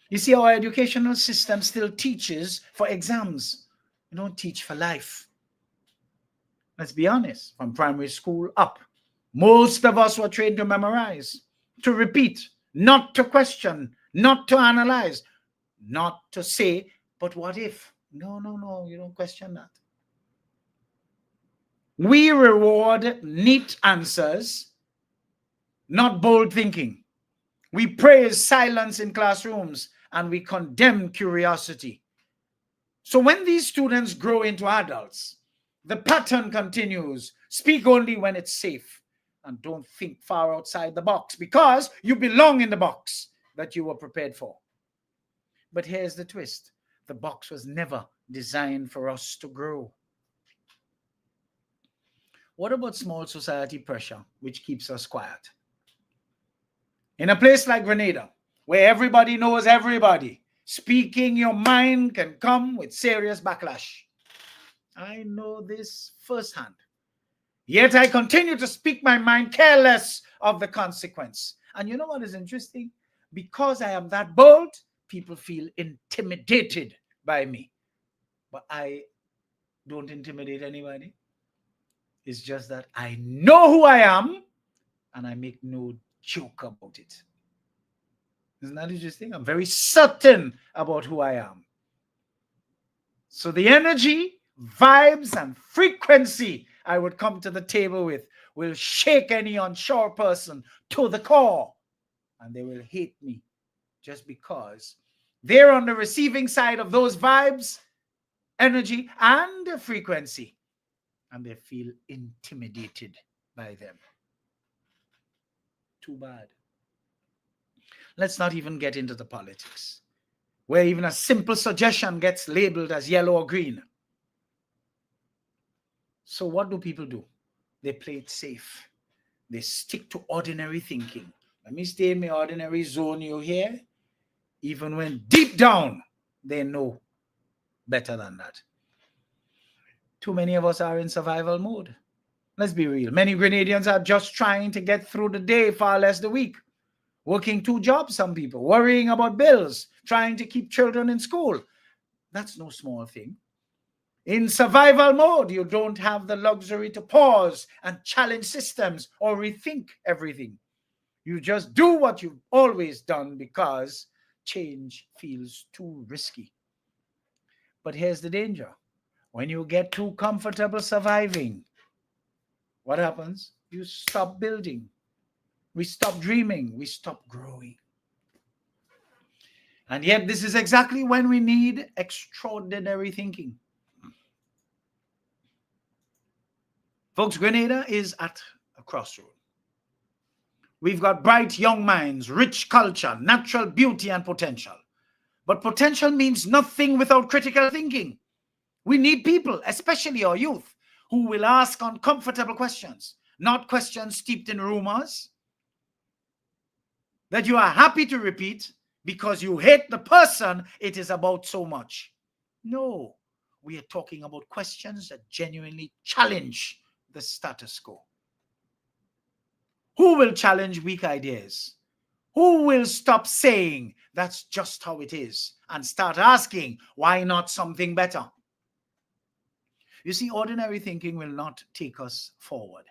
You see, our educational system still teaches for exams. We don't teach for life. Let's be honest, from primary school up, most of us were trained to memorize, to repeat, not to question, not to analyze, not to say, but what if? No, no, no, you don't question that. We reward neat answers, not bold thinking. We praise silence in classrooms and we condemn curiosity. So when these students grow into adults, the pattern continues. Speak only when it's safe and don't think far outside the box because you belong in the box that you were prepared for. But here's the twist. The box was never designed for us to grow. What about small society pressure, which keeps us quiet? In a place like Grenada, where everybody knows everybody, speaking your mind can come with serious backlash. I know this firsthand. Yet I continue to speak my mind, careless of the consequence. And you know what is interesting? Because I am that bold, people feel intimidated by me. But I don't intimidate anybody. It's just that I know who I am and I make no joke about it. Isn't that interesting? I'm very certain about who I am. So the energy, vibes, and frequency I would come to the table with will shake any unsure person to the core, and they will hate me just because they're on the receiving side of those vibes, energy, and frequency, and they feel intimidated by them. Too bad. Let's not even get into the politics, where even a simple suggestion gets labeled as yellow or green. So what do people do? They play it safe. They stick to ordinary thinking. Let me stay in my ordinary zone, you hear? Even when deep down, they know better than that. Too many of us are in survival mode. Let's be real. Many Grenadians are just trying to get through the day, far less the week. Working 2 jobs, some people. Worrying about bills. Trying to keep children in school. That's no small thing. In survival mode, you don't have the luxury to pause and challenge systems or rethink everything. You just do what you've always done because change feels too risky. But here's the danger. When you get too comfortable surviving, what happens? You stop building. We stop dreaming. We stop growing. And yet this is exactly when we need extraordinary thinking. Folks, Grenada is at a crossroad. We've got bright young minds, rich culture, natural beauty and potential. But potential means nothing without critical thinking. We need people, especially our youth, who will ask uncomfortable questions, not questions steeped in rumors, that you are happy to repeat because you hate the person it is about so much. No, we are talking about questions that genuinely challenge the status quo. Who will challenge weak ideas? Who will stop saying that's just how it is and start asking why not something better? You see, ordinary thinking will not take us forward.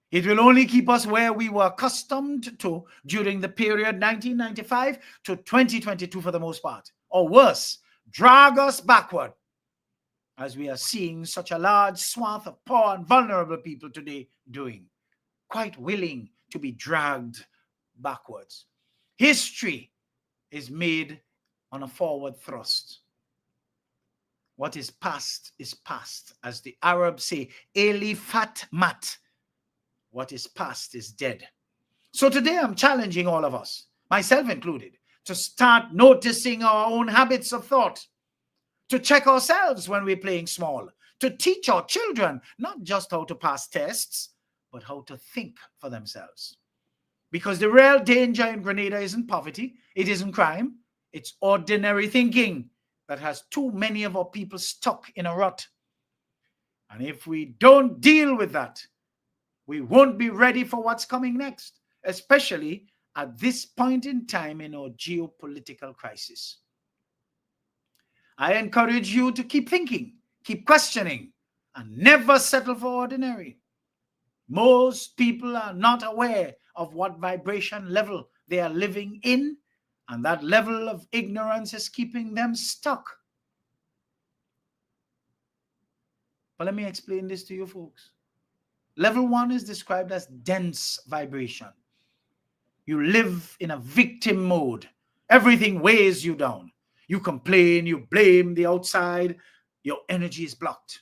It will only keep us where we were accustomed to during the period 1995 to 2022 for the most part. Or worse, drag us backward, as we are seeing such a large swath of poor and vulnerable people today doing, quite willing to be dragged backwards. History is made on a forward thrust. What is past, as the Arabs say, eli fat mat. What is past is dead. So today I'm challenging all of us, myself included, to start noticing our own habits of thought, to check ourselves when we're playing small, to teach our children not just how to pass tests, but how to think for themselves. Because the real danger in Grenada isn't poverty, it isn't crime, it's ordinary thinking that has too many of our people stuck in a rut. And if we don't deal with that, we won't be ready for what's coming next, especially at this point in time in our geopolitical crisis. I encourage you to keep thinking, keep questioning, and never settle for ordinary. Most people are not aware of what vibration level they are living in, and that level of ignorance is keeping them stuck. But let me explain this to you folks. Level 1 is described as dense vibration. You live in a victim mode. Everything weighs you down. You complain, you blame the outside, your energy is blocked.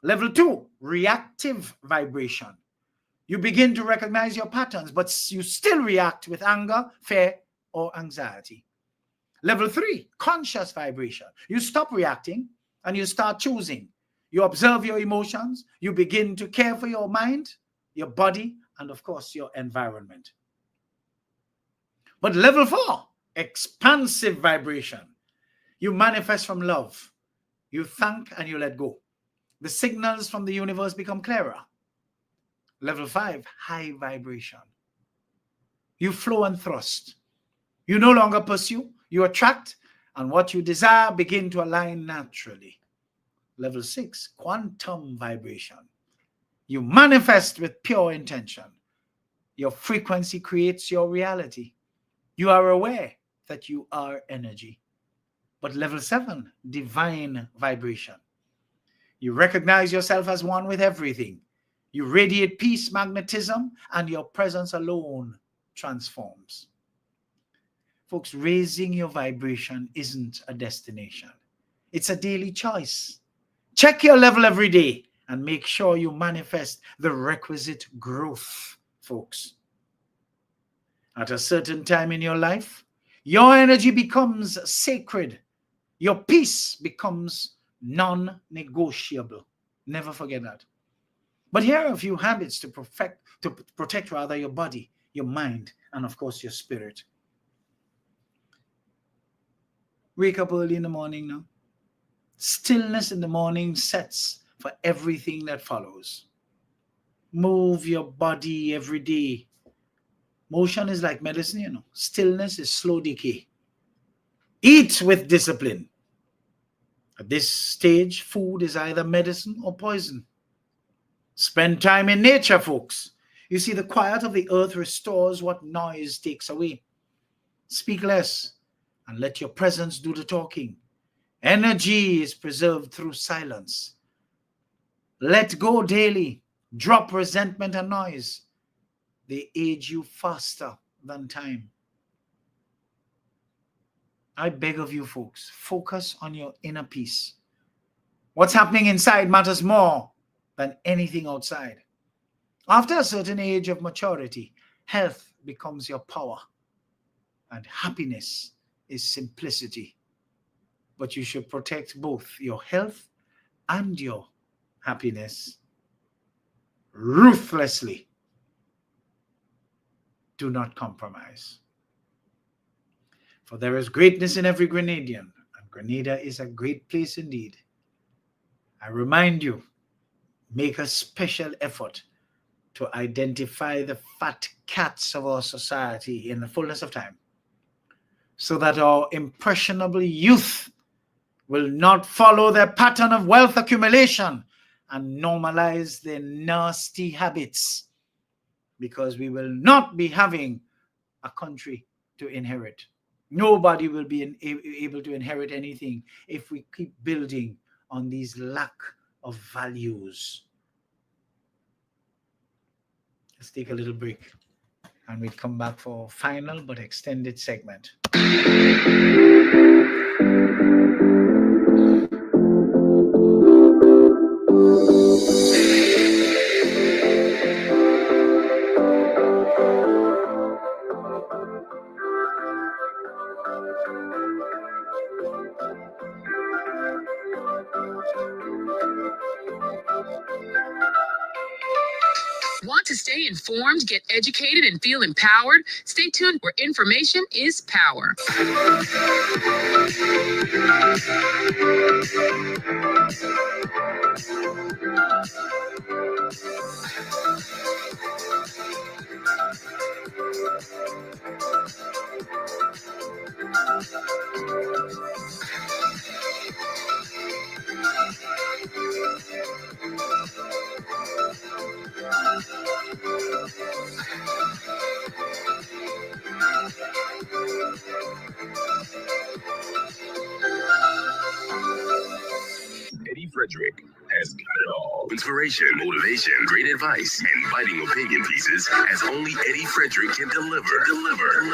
Level 2, reactive vibration. You begin to recognize your patterns, but you still react with anger, fear, or anxiety. Level 3, conscious vibration. You stop reacting and you start choosing. You observe your emotions. You begin to care for your mind, your body, and of course, your environment. But level 4, expansive vibration. You manifest from love. You thank and you let go. The signals from the universe become clearer. Level 5, high vibration. You flow and thrust. You no longer pursue, you attract, and what you desire begin to align naturally. Level 6, quantum vibration. You manifest with pure intention. Your frequency creates your reality. You are aware that you are energy. But level 7, divine vibration. You recognize yourself as one with everything. You radiate peace, magnetism, and your presence alone transforms. Folks, raising your vibration isn't a destination. It's a daily choice. Check your level every day and make sure you manifest the requisite growth, folks. At a certain time in your life, your energy becomes sacred. Your peace becomes non-negotiable. Never forget that. But here are a few habits to protect your body, your mind, and of course your spirit. Wake up early in the morning now. Stillness in the morning sets for everything that follows. Move your body every day. Motion is like medicine, you know. Stillness is slow decay. Eat with discipline. At this stage, food is either medicine or poison. Spend time in nature, folks. You see, the quiet of the earth restores what noise takes away. Speak less and let your presence do the talking. Energy is preserved through silence. Let go daily. Drop resentment and noise. They age you faster than time. I beg of you folks, focus on your inner peace. What's happening inside matters more than anything outside. After a certain age of maturity, health becomes your power and happiness is simplicity. But you should protect both your health and your happiness ruthlessly. Do not compromise. For there is greatness in every Grenadian, and Grenada is a great place indeed. I remind you, make a special effort to identify the fat cats of our society in the fullness of time, so that our impressionable youth will not follow their pattern of wealth accumulation and normalize their nasty habits, because we will not be having a country to inherit. Nobody will be able to inherit anything if we keep building on these lack of values. Let's take a little break and we'll come back for a final but extended segment. Want to stay informed, get educated, and feel empowered? Stay tuned, where information is power. Eddie Frederick has got it all. Inspiration, motivation, great advice, and biting opinion pieces as only Eddie Frederick can deliver. Deliver.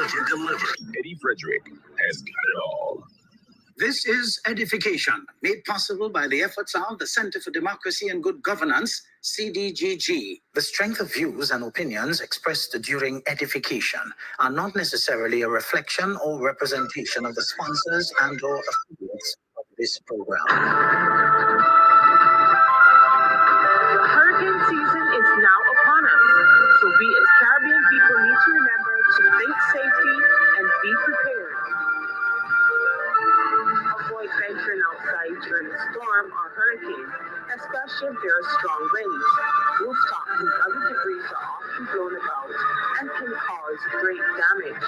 Eddie Frederick has got it all. This is EDDIE-FICATION, made possible by the efforts of the Center for Democracy and Good Governance, CDGG. The strength of views and opinions expressed during EDDIE-FICATION are not necessarily a reflection or representation of the sponsors and/or affiliates of this program. Hurricane season is now upon us, so we as Caribbean people need to remember to think safety and be prepared. Avoid venturing outside during a storm or hurricane, especially if there are strong winds. Rooftops and other debris are often blown about and can cause great damage.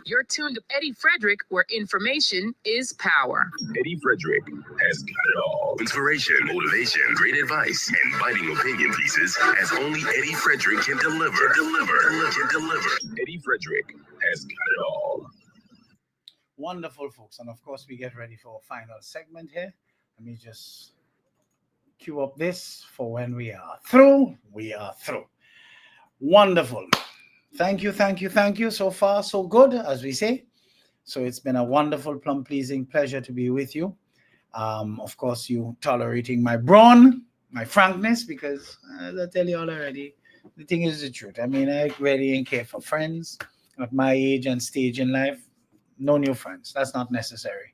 You're tuned to Eddie Frederick, where information is power. Eddie Frederick has got it all. Inspiration, motivation, great advice, and biting opinion pieces as only Eddie Frederick can deliver. Deliver. Eddie Frederick has got it all. Wonderful, folks. And of course, we get ready for a final segment here. Let me just cue up this for when we are through. We are through. Wonderful. Thank you. So far, so good, as we say. So it's been a wonderful, plum-pleasing pleasure to be with you. Of course, you tolerating my brawn, my frankness, because as I tell you all already, the thing is the truth. I mean, I really ain't care for friends at my age and stage in life. No new friends. That's not necessary.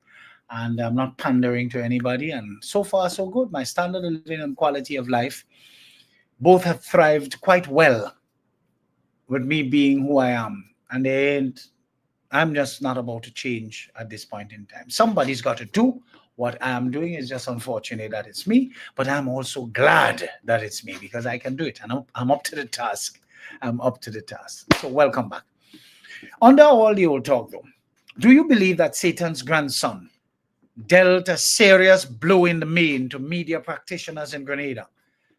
And I'm not pandering to anybody. And so far, so good. My standard of living and quality of life both have thrived quite well with me being who I am. And I'm just not about to change at this point in time. Somebody's got to do what I am doing. Is just unfortunate that it's me, but I'm also glad that it's me because I can do it. And I'm up to the task. So welcome back. Under all the old talk though, do you believe that Satan's grandson dealt a serious blow in the main to media practitioners in Grenada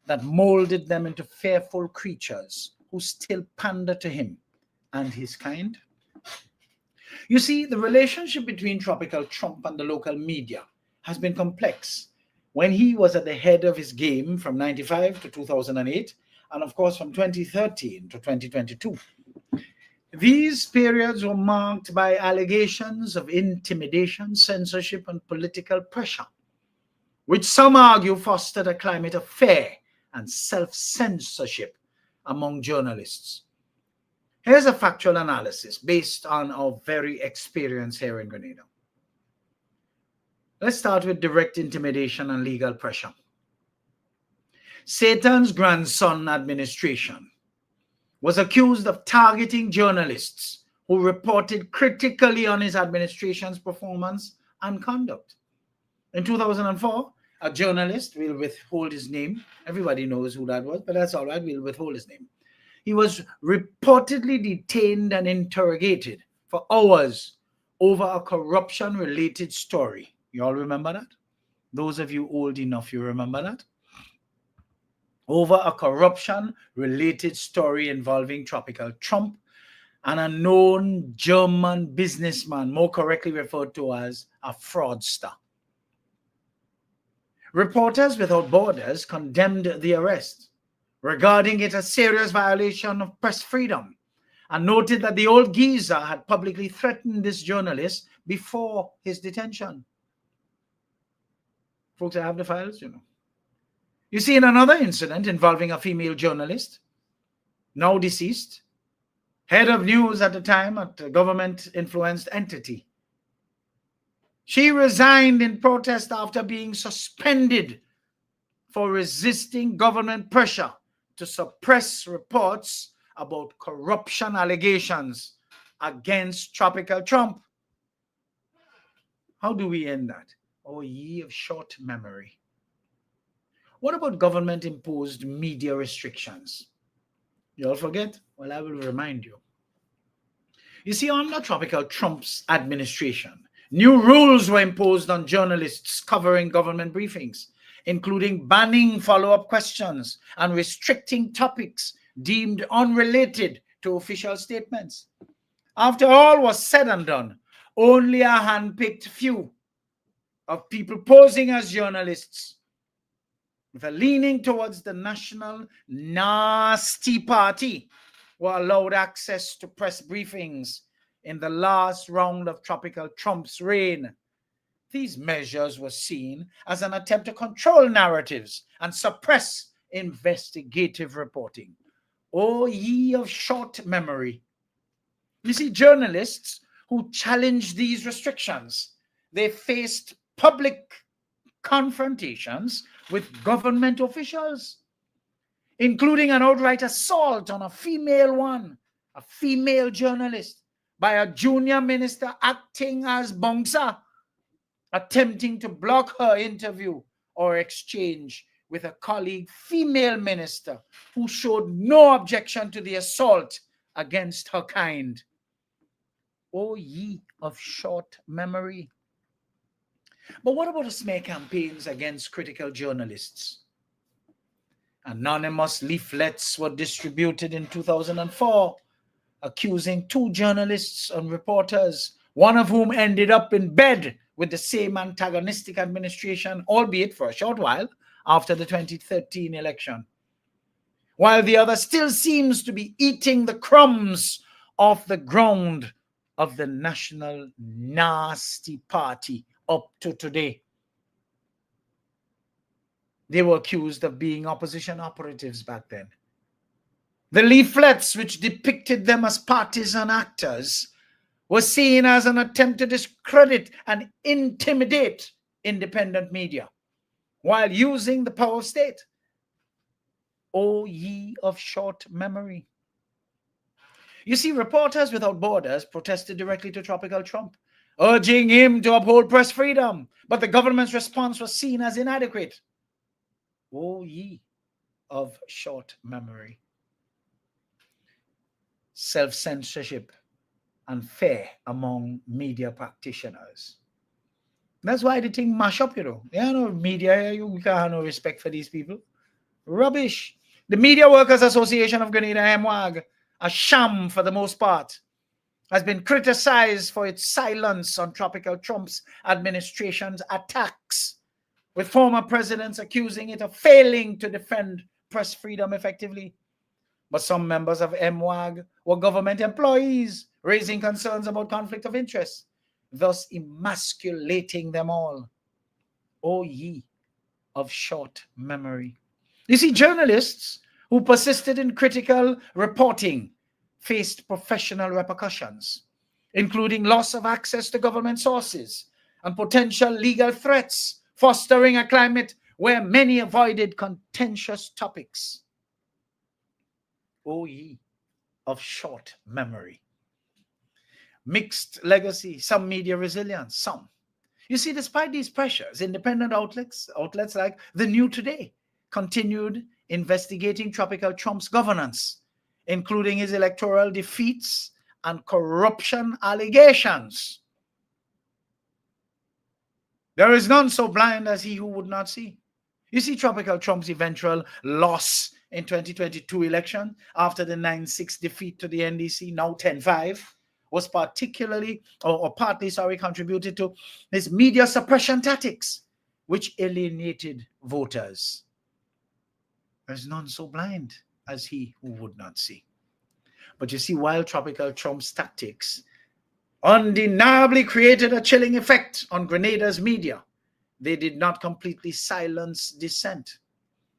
that molded them into fearful creatures who still pander to him and his kind. You see, the relationship between Tropical Trump and the local media has been complex. When he was at the head of his game from 95 to 2008, and of course from 2013 to 2022. These periods were marked by allegations of intimidation, censorship, and political pressure, which some argue fostered a climate of fear and self-censorship among journalists. Here's a factual analysis based on our very experience here in Grenada. Let's start with direct intimidation and legal pressure. Satan's grandson administration was accused of targeting journalists who reported critically on his administration's performance and conduct. In 2004, a journalist, we'll withhold his name. Everybody knows who that was, but that's all right, we'll withhold his name. He was reportedly detained and interrogated for hours over a corruption-related story. You all remember that? Those of you old enough, you remember that? Over a corruption-related story involving Tropical Trump and a known German businessman, more correctly referred to as a fraudster. Reporters Without Borders condemned the arrest, regarding it a serious violation of press freedom, and noted that the old geezer had publicly threatened this journalist before his detention. Folks, I have the files, you know. You see, in another incident involving a female journalist, now deceased, head of news at the time at a government-influenced entity, she resigned in protest after being suspended for resisting government pressure to suppress reports about corruption allegations against Tropical Trump. How do we end that? Oh, ye of short memory. What about government-imposed media restrictions? You all forget? Well, I will remind you. You see, under Tropical Trump's administration, new rules were imposed on journalists covering government briefings, including banning follow-up questions and restricting topics deemed unrelated to official statements. After all was said and done, only a hand-picked few of people posing as journalists with a leaning towards the National Nasty Party were allowed access to press briefings in the last round of Tropical Trump's reign. These measures were seen as an attempt to control narratives and suppress investigative reporting. Oh, ye of short memory. You see, journalists who challenged these restrictions, they faced public confrontations with government officials, including an outright assault on a female journalist, by a junior minister acting as bouncer, attempting to block her interview or exchange with a colleague female minister who showed no objection to the assault against her kind. Oh, ye of short memory. But what about the smear campaigns against critical journalists? Anonymous leaflets were distributed in 2004, accusing 2 journalists and reporters, one of whom ended up in bed with the same antagonistic administration, albeit for a short while, after the 2013 election, while the other still seems to be eating the crumbs off the ground of the National Nasty Party up to today. They were accused of being opposition operatives back then. The leaflets, which depicted them as partisan actors, were seen as an attempt to discredit and intimidate independent media while using the power of state. O ye of short memory. You see, Reporters Without Borders protested directly to Tropical Trump, urging him to uphold press freedom, but the government's response was seen as inadequate. O ye of short memory. Self-censorship and fear among media practitioners. That's why the thing mash up, you know. Yeah, no media, you can't have no respect for these people. Rubbish. The Media Workers Association of Grenada, MWAG, a sham for the most part, has been criticized for its silence on Tropical Trump's administration's attacks, with former presidents accusing it of failing to defend press freedom effectively. But some members of MWAG were government employees, raising concerns about conflict of interest, thus emasculating them all. O ye of short memory. You see, journalists who persisted in critical reporting faced professional repercussions, including loss of access to government sources and potential legal threats, fostering a climate where many avoided contentious topics. O ye of short memory. Mixed legacy, some media resilience, some. You see, despite these pressures, independent outlets like The New Today continued investigating Tropical Trump's governance, including his electoral defeats and corruption allegations. There is none so blind as he who would not see. You see, Tropical Trump's eventual loss in 2022 election after the 9-6 defeat to the NDC, now 10-5, was partly contributed to his media suppression tactics, which alienated voters. There's none so blind as he who would not see. But you see, while Tropical Trump's tactics undeniably created a chilling effect on Grenada's media, they did not completely silence dissent.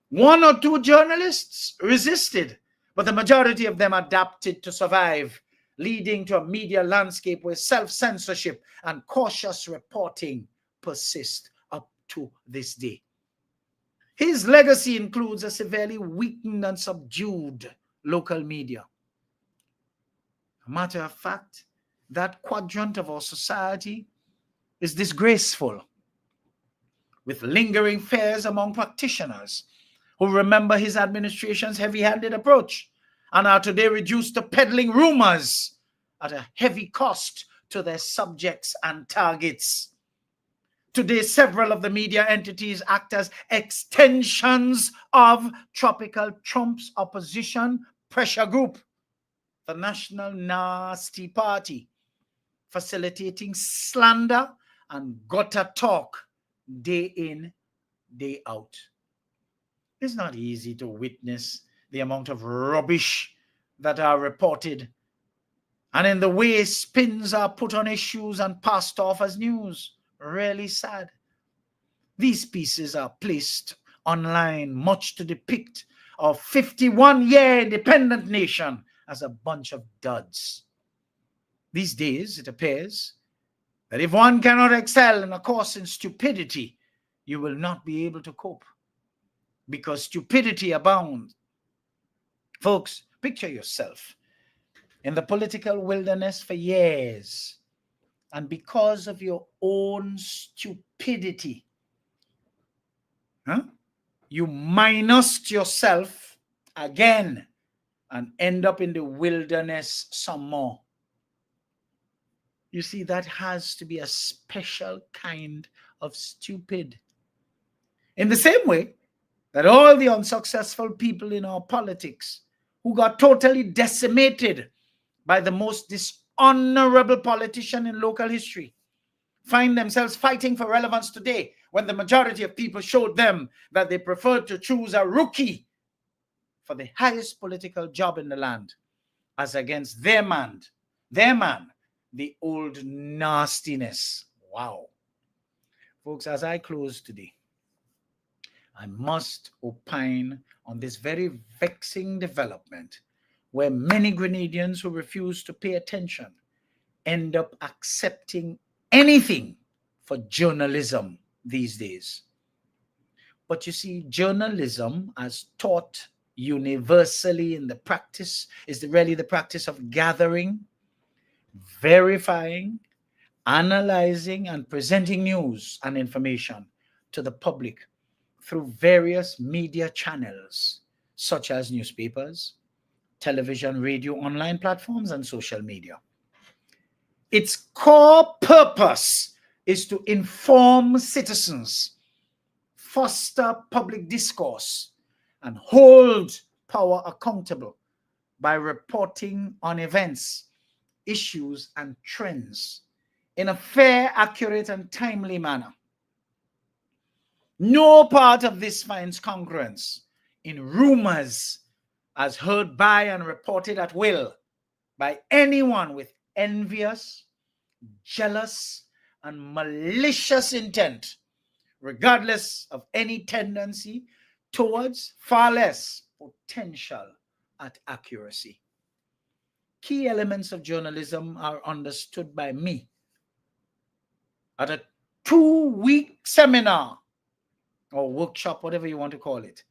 One or two journalists resisted, but the majority of them adapted to survive, leading to a media landscape where self-censorship and cautious reporting persist up to this day. His legacy includes a severely weakened and subdued local media. A matter of fact, that quadrant of our society is disgraceful, with lingering fears among practitioners who remember his administration's heavy-handed approach and are today reduced to peddling rumors at a heavy cost to their subjects and targets. Today, several of the media entities act as extensions of Tropical Trump's opposition pressure group, the National Nasty Party, facilitating slander and gutter talk day in, day out. It's not easy to witness the amount of rubbish that are reported and in the way spins are put on issues and passed off as news. Really sad. These pieces are placed online much to depict our 51-year independent nation as a bunch of duds. These days, it appears that if one cannot excel in a course in stupidity, you will not be able to cope, because stupidity abounds. Folks, picture yourself in the political wilderness for years, and because of your own stupidity, you minused yourself again and end up in the wilderness some more. You see, that has to be a special kind of stupid. In the same way that all the unsuccessful people in our politics who got totally decimated by the most dishonorable politician in local history find themselves fighting for relevance today, when the majority of people showed them that they preferred to choose a rookie for the highest political job in the land as against their man, the old nastiness. Wow. Folks, as I close today, I must opine on this very vexing development where many Grenadians who refuse to pay attention end up accepting anything for journalism these days. But you see, journalism, as taught universally in the practice, is really the practice of gathering, verifying, analyzing, and presenting news and information to the public through various media channels, such as newspapers, television, radio, online platforms, and social media. Its core purpose is to inform citizens, foster public discourse, and hold power accountable by reporting on events, issues, and trends in a fair, accurate, and timely manner. No part of this finds congruence in rumors as heard by and reported at will by anyone with envious, jealous, and malicious intent, regardless of any tendency towards far less potential at accuracy. Key elements of journalism are understood by me at a 2-week seminar or workshop, whatever you want to call it.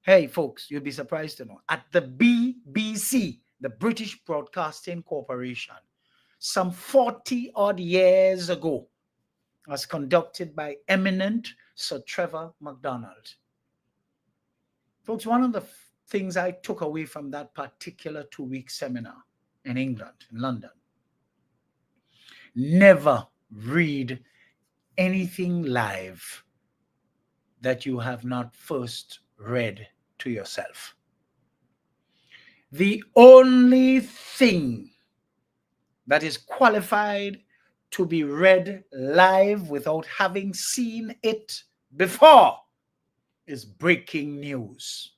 Hey, folks, you'll be surprised to know, at the BBC, the British Broadcasting Corporation, some 40-odd years ago, was conducted by eminent Sir Trevor MacDonald. Folks, one of the things I took away from that particular 2-week seminar in England, in London, never read anything live that you have not first read to yourself. The only thing that is qualified to be read live without having seen it before is breaking news.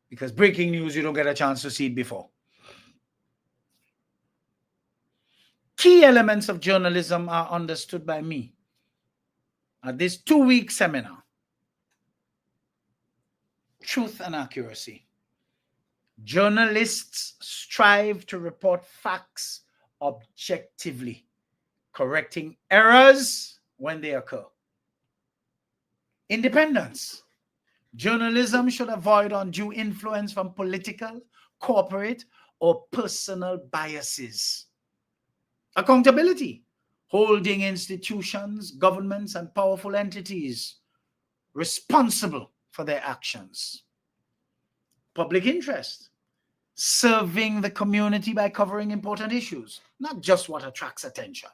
Because breaking news, you don't get a chance to see it before. Key elements of journalism are understood by me at this 2-week seminar. Truth and accuracy. Journalists strive to report facts objectively, correcting errors when they occur. Independence. Journalism should avoid undue influence from political, corporate, or personal biases. Accountability. Holding institutions, governments, and powerful entities responsible for their actions. Public interest. Serving the community by covering important issues, not just what attracts attention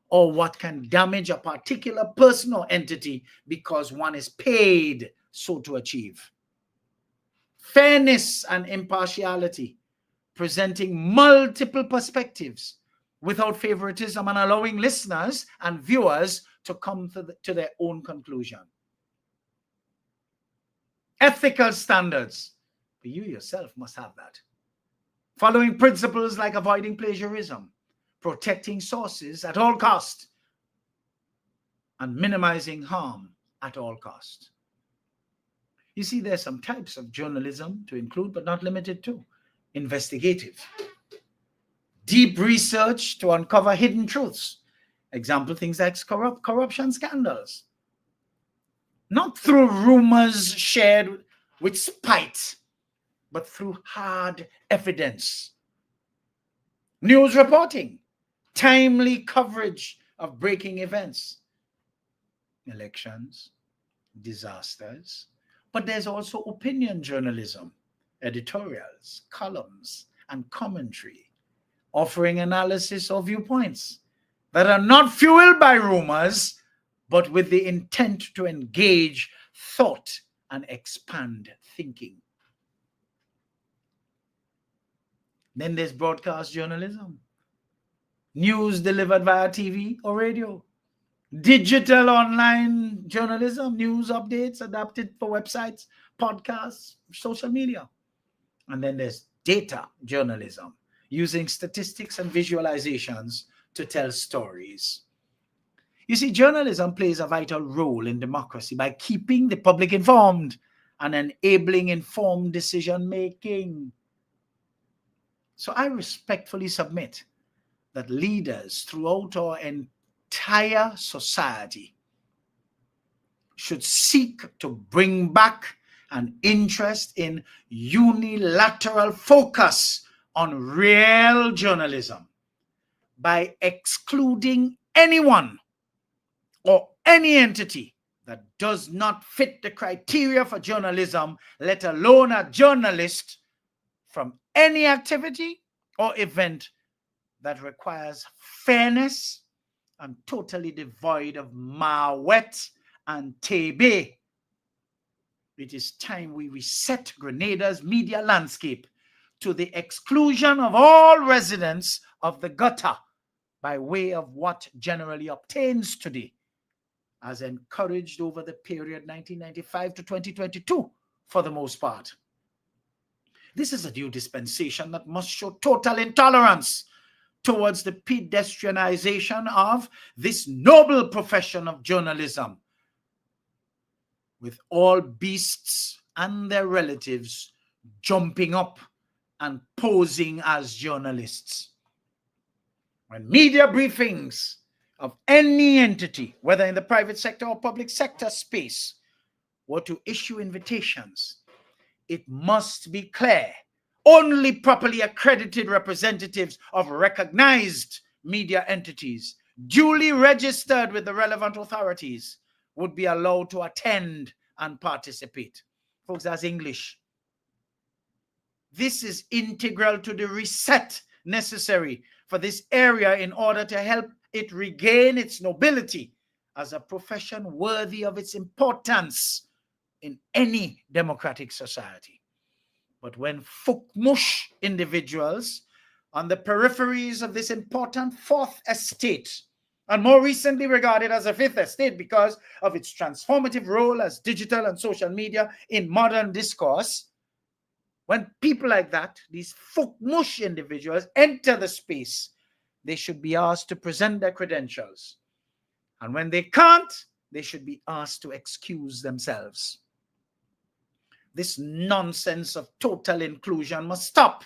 or what can damage a particular person or entity because one is paid so to achieve. Fairness and impartiality, presenting multiple perspectives without favoritism and allowing listeners and viewers to come to their own conclusion. Ethical standards, but you yourself must have that. Following principles like avoiding plagiarism, protecting sources at all cost, and minimizing harm at all cost. You see, there's some types of journalism to include, but not limited to. Investigative. Deep research to uncover hidden truths. Example, things like corruption scandals. Not through rumors shared with spite, but through hard evidence. News reporting, timely coverage of breaking events, elections, disasters. But there's also opinion journalism, editorials, columns, and commentary, offering analysis or viewpoints that are not fueled by rumors, but with the intent to engage thought and expand thinking. Then there's broadcast journalism, news delivered via TV or radio, digital online journalism, news updates adapted for websites, podcasts, social media. And then there's data journalism, using statistics and visualizations to tell stories. You see, journalism plays a vital role in democracy by keeping the public informed and enabling informed decision-making. So I respectfully submit that leaders throughout our entire society should seek to bring back an interest in unilateral focus on real journalism by excluding anyone or any entity that does not fit the criteria for journalism, let alone a journalist, from any activity or event that requires fairness, and totally devoid of Mawet and Tebe. It is time we reset Grenada's media landscape to the exclusion of all residents of the gutter by way of what generally obtains today, as encouraged over the period 1995 to 2022 for the most part. This is a new dispensation that must show total intolerance towards the pedestrianization of this noble profession of journalism, with all beasts and their relatives jumping up and posing as journalists. When media briefings of any entity, whether in the private sector or public sector space, were to issue invitations, it must be clear only properly accredited representatives of recognized media entities, duly registered with the relevant authorities, would be allowed to attend and participate. Folks, that's English. This is integral to the reset necessary for this area in order to help it regain its nobility as a profession worthy of its importance in any democratic society. But when Fukmush individuals on the peripheries of this important fourth estate, and more recently regarded as a fifth estate because of its transformative role as digital and social media in modern discourse, when people like that, these Fukmush individuals, enter the space, they should be asked to present their credentials. And when they can't, they should be asked to excuse themselves. This nonsense of total inclusion must stop,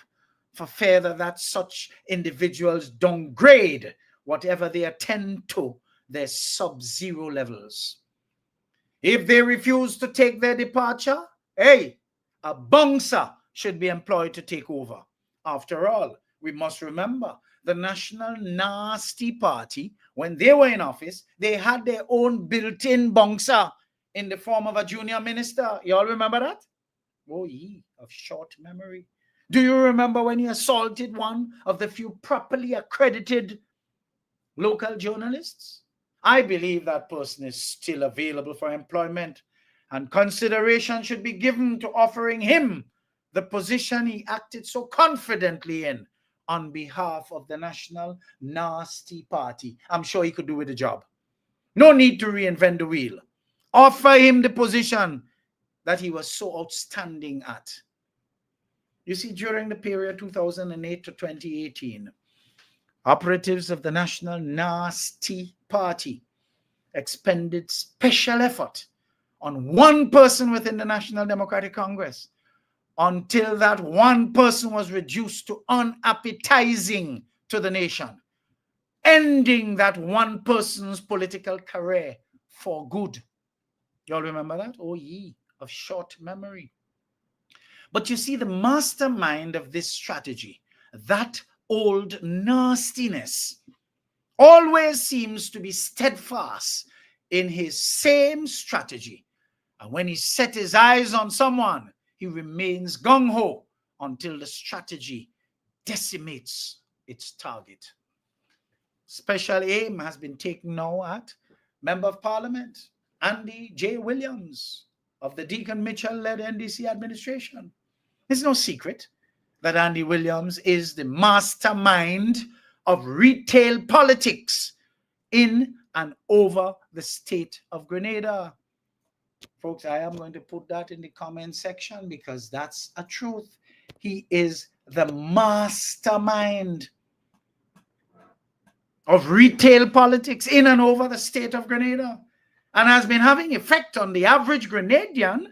for fear that such individuals downgrade whatever they attend to their sub-zero levels. If they refuse to take their departure, hey, a bouncer should be employed to take over. After all, we must remember the National Nasty Party, when they were in office, they had their own built-in bouncer in the form of a junior minister. You all remember that? Oh, ye of short memory. Do you remember when he assaulted one of the few properly accredited local journalists? I believe that person is still available for employment, and consideration should be given to offering him the position he acted so confidently in on behalf of the National Nasty Party. I'm sure he could do with the job. No need to reinvent the wheel. Offer him the position that he was so outstanding at. You see, during the period 2008 to 2018, operatives of the National Nasty Party expended special effort on one person within the National Democratic Congress, until that one person was reduced to unappetizing to the nation, ending that one person's political career for good. Y'all remember that? Oh, ye of short memory. But you see, the mastermind of this strategy, that old nastiness, always seems to be steadfast in his same strategy. And when he set his eyes on someone, he remains gung-ho until the strategy decimates its target. Special aim has been taken now at Member of Parliament Andy J. Williams of the Deacon Mitchell-led NDC administration. It's no secret that Andy Williams is the mastermind of retail politics in and over the state of Grenada. Folks, I am going to put that in the comment section because that's a truth. He is the mastermind of retail politics in and over the state of Grenada, and has been having effect on the average Grenadian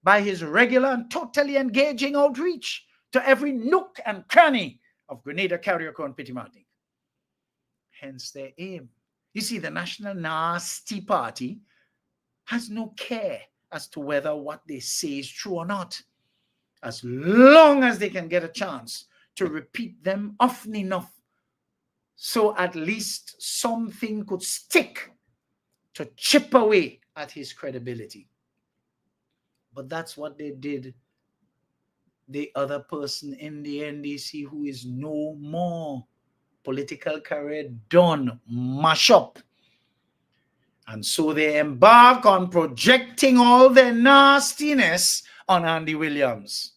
by his regular and totally engaging outreach to every nook and cranny of Grenada, Carriacou, and Petit Martinique. Hence their aim. You see, the National Nasty Party has no care as to whether what they say is true or not, as long as they can get a chance to repeat them often enough, so at least something could stick to chip away at his credibility. But that's what they did. The other person in the NDC who is no more, political career done, mash up, And so they embark on projecting all their nastiness on Andy Williams.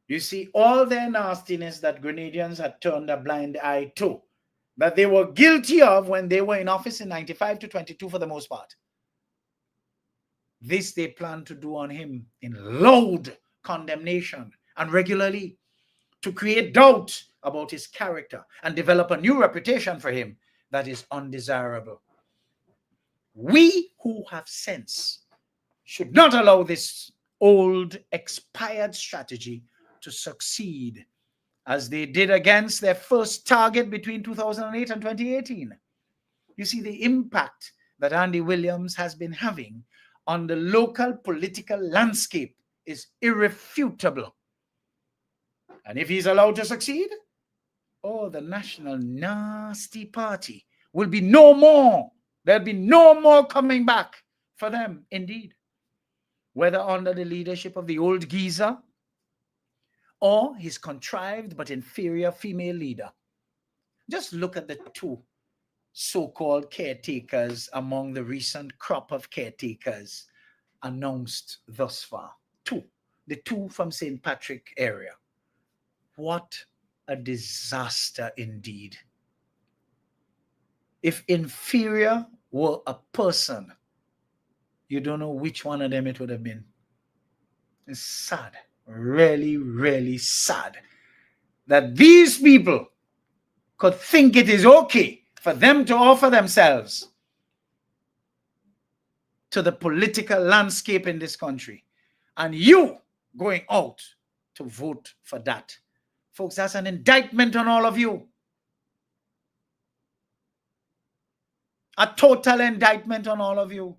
You see, all their nastiness that Grenadians had turned a blind eye to, that they were guilty of when they were in office in 95 to 22 for the most part. This they plan to do on him in loud condemnation and regularly, to create doubt about his character and develop a new reputation for him that is undesirable. We who have sense should not allow this old expired strategy to succeed as they did against their first target between 2008 and 2018. You see, the impact that Andy Williams has been having on the local political landscape is irrefutable. And if he's allowed to succeed, oh, the National Nasty Party will be no more. There'll be no more coming back for them, indeed. Whether under the leadership of the old geezer or his contrived but inferior female leader. Just look at the two so-called caretakers among the recent crop of caretakers announced thus far. The two from St. Patrick area. What a disaster indeed. If inferior were a person, you don't know which one of them it would have been. It's sad, really, really sad that these people could think it is okay for them to offer themselves to the political landscape in this country, and you going out to vote for that. Folks, that's an indictment on all of you. A total indictment on all of you.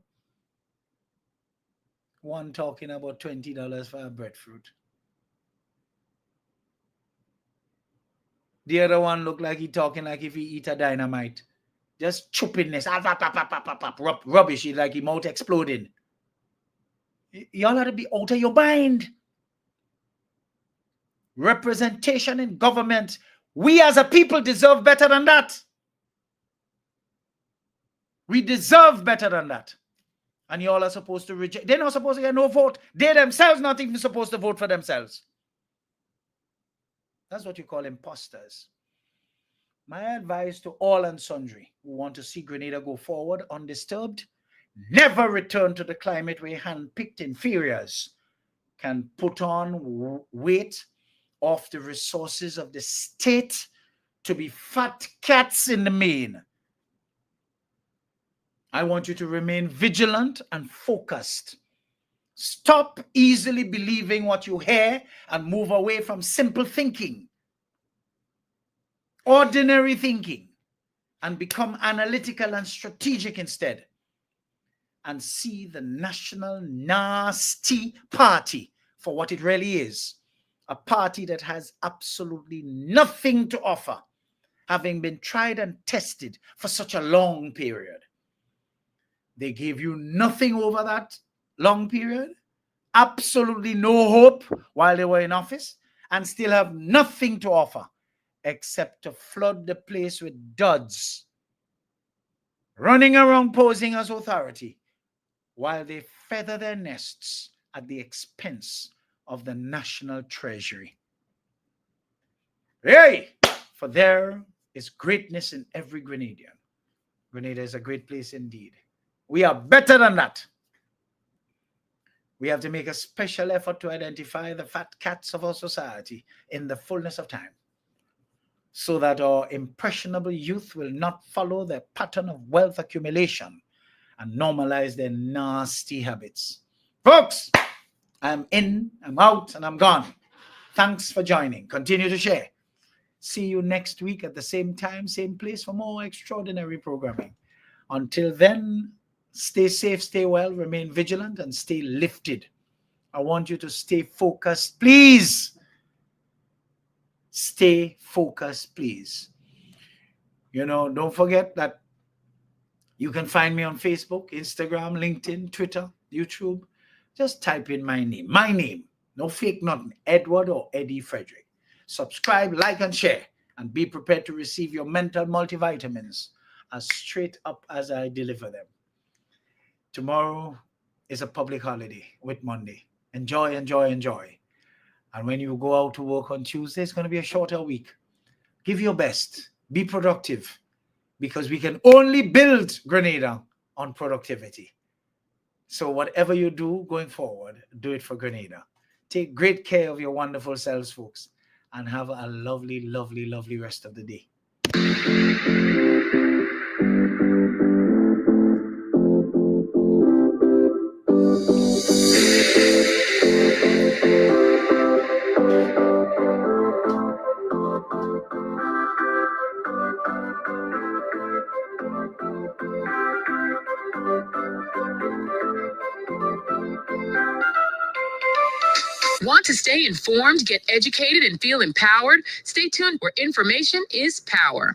One talking about $20 for a breadfruit. The other one looked like he talking like if he eat a dynamite. Just choppiness. Rubbish. Like he mouth exploding. Y'all ought to be out of your mind. Representation in government. We as a people deserve better than that. We deserve better than that. And y'all are supposed to reject. They're not supposed to get no vote. They themselves not even supposed to vote for themselves. That's what you call imposters. My advice to all and sundry who want to see Grenada go forward undisturbed, never return to the climate where hand-picked inferiors can put on weight off the resources of the state to be fat cats in the main. I want you to remain vigilant and focused. Stop easily believing what you hear and move away from simple thinking, ordinary thinking, and become analytical and strategic instead. And see the National Nasty Party for what it really is. A party that has absolutely nothing to offer, having been tried and tested for such a long period. They gave you nothing over that long period, absolutely no hope while they were in office, and still have nothing to offer except to flood the place with duds, running around posing as authority, while they feather their nests at the expense of the national treasury. Hey, for there is greatness in every Grenadian. Grenada is a great place indeed. We are better than that. We have to make a special effort to identify the fat cats of our society in the fullness of time, so that our impressionable youth will not follow their pattern of wealth accumulation and normalize their nasty habits. Folks, I'm in, I'm out, and I'm gone. Thanks for joining. Continue to share. See you next week at the same time, same place for more extraordinary programming. Until then, stay safe, stay well, remain vigilant, and stay lifted. I want you to stay focused, please. Stay focused, please. You know, don't forget that you can find me on Facebook, Instagram, LinkedIn, Twitter, YouTube. Just type in my name, no fake nothing, Edward or Eddie Frederick. Subscribe, like, and share, and be prepared to receive your mental multivitamins as straight up as I deliver them. Tomorrow is a public holiday with Monday. Enjoy, enjoy, enjoy. And when you go out to work on Tuesday, it's going to be a shorter week. Give your best. Be productive. Because we can only build Grenada on productivity. So whatever you do going forward, do it for Grenada. Take great care of your wonderful selves, folks. And have a lovely, lovely, lovely rest of the day. Want to stay informed, get educated, and feel empowered? Stay tuned where information is power.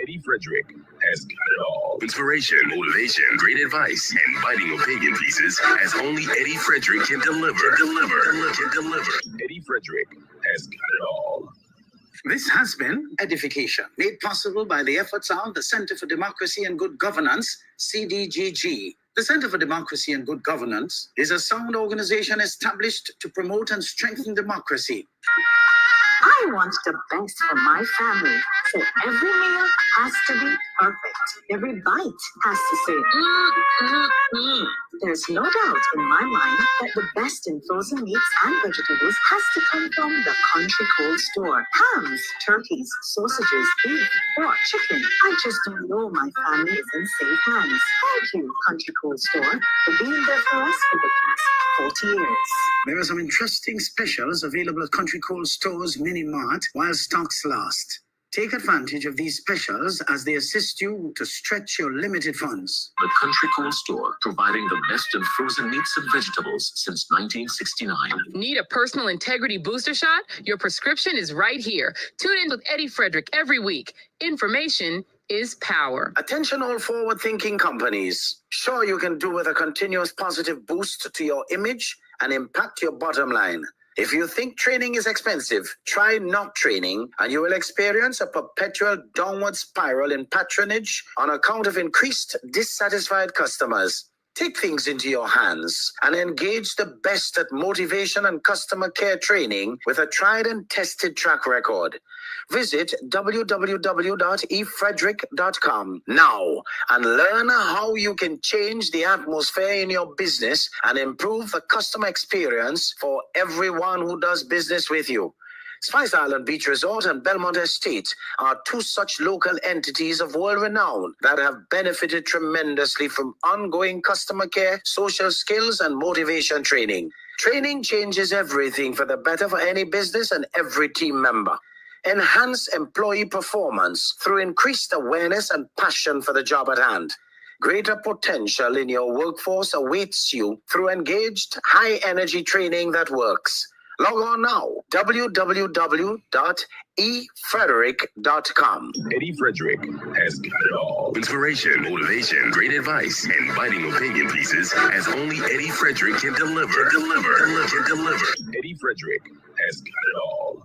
Eddie Frederick has got it all. Inspiration, motivation, great advice, and biting opinion pieces as only Eddie Frederick can deliver. Eddie Frederick has got it all. This has been Edification, made possible by the efforts of the Center for Democracy and Good Governance, CDGG. The Center for Democracy and Good Governance is a sound organization established to promote and strengthen democracy. I want the best for my family, so every meal has to be perfect. Every bite has to say, There's no doubt in my mind that the best in frozen meats and vegetables has to come from the Country Cold Store. Hams, turkeys, sausages, beef, pork, chicken. I just don't know my family is in safe hands. Thank you, Country Cold Store, for being there for us for the past 40 years. There are some interesting specials available at Country Cold Store's Mini Mart while stocks last. Take advantage of these specials as they assist you to stretch your limited funds. The Country Cool Store, providing the best in frozen meats and vegetables since 1969. Need a personal integrity booster shot? Your prescription is right here. Tune in with Eddie Frederick every week. Information is power. Attention all forward-thinking companies. Sure, you can do with a continuous positive boost to your image and impact your bottom line. If you think training is expensive, try not training and you will experience a perpetual downward spiral in patronage on account of increased dissatisfied customers. Take things into your hands and engage the best at motivation and customer care training with a tried and tested track record. Visit www.efrederick.com now and learn how you can change the atmosphere in your business and improve the customer experience for everyone who does business with you. Spice Island Beach Resort and Belmont Estate are two such local entities of world renown that have benefited tremendously from ongoing customer care, social skills, and motivation training. Training changes everything for the better for any business and every team member. Enhance employee performance through increased awareness and passion for the job at hand. Greater potential in your workforce awaits you through engaged, high-energy training that works. Log on now, www.efrederick.com. Eddie Frederick has got it all. Inspiration, motivation, great advice, and biting opinion pieces as only Eddie Frederick can deliver. Eddie Frederick has got it all.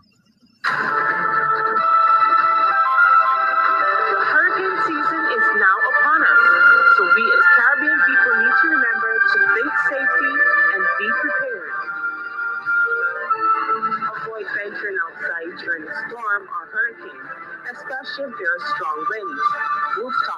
The hurricane season is now upon us, so we as Caribbean people need to remember to think safety and be prepared. Avoid venturing outside during a storm or hurricane, especially if there are strong winds. Rooftop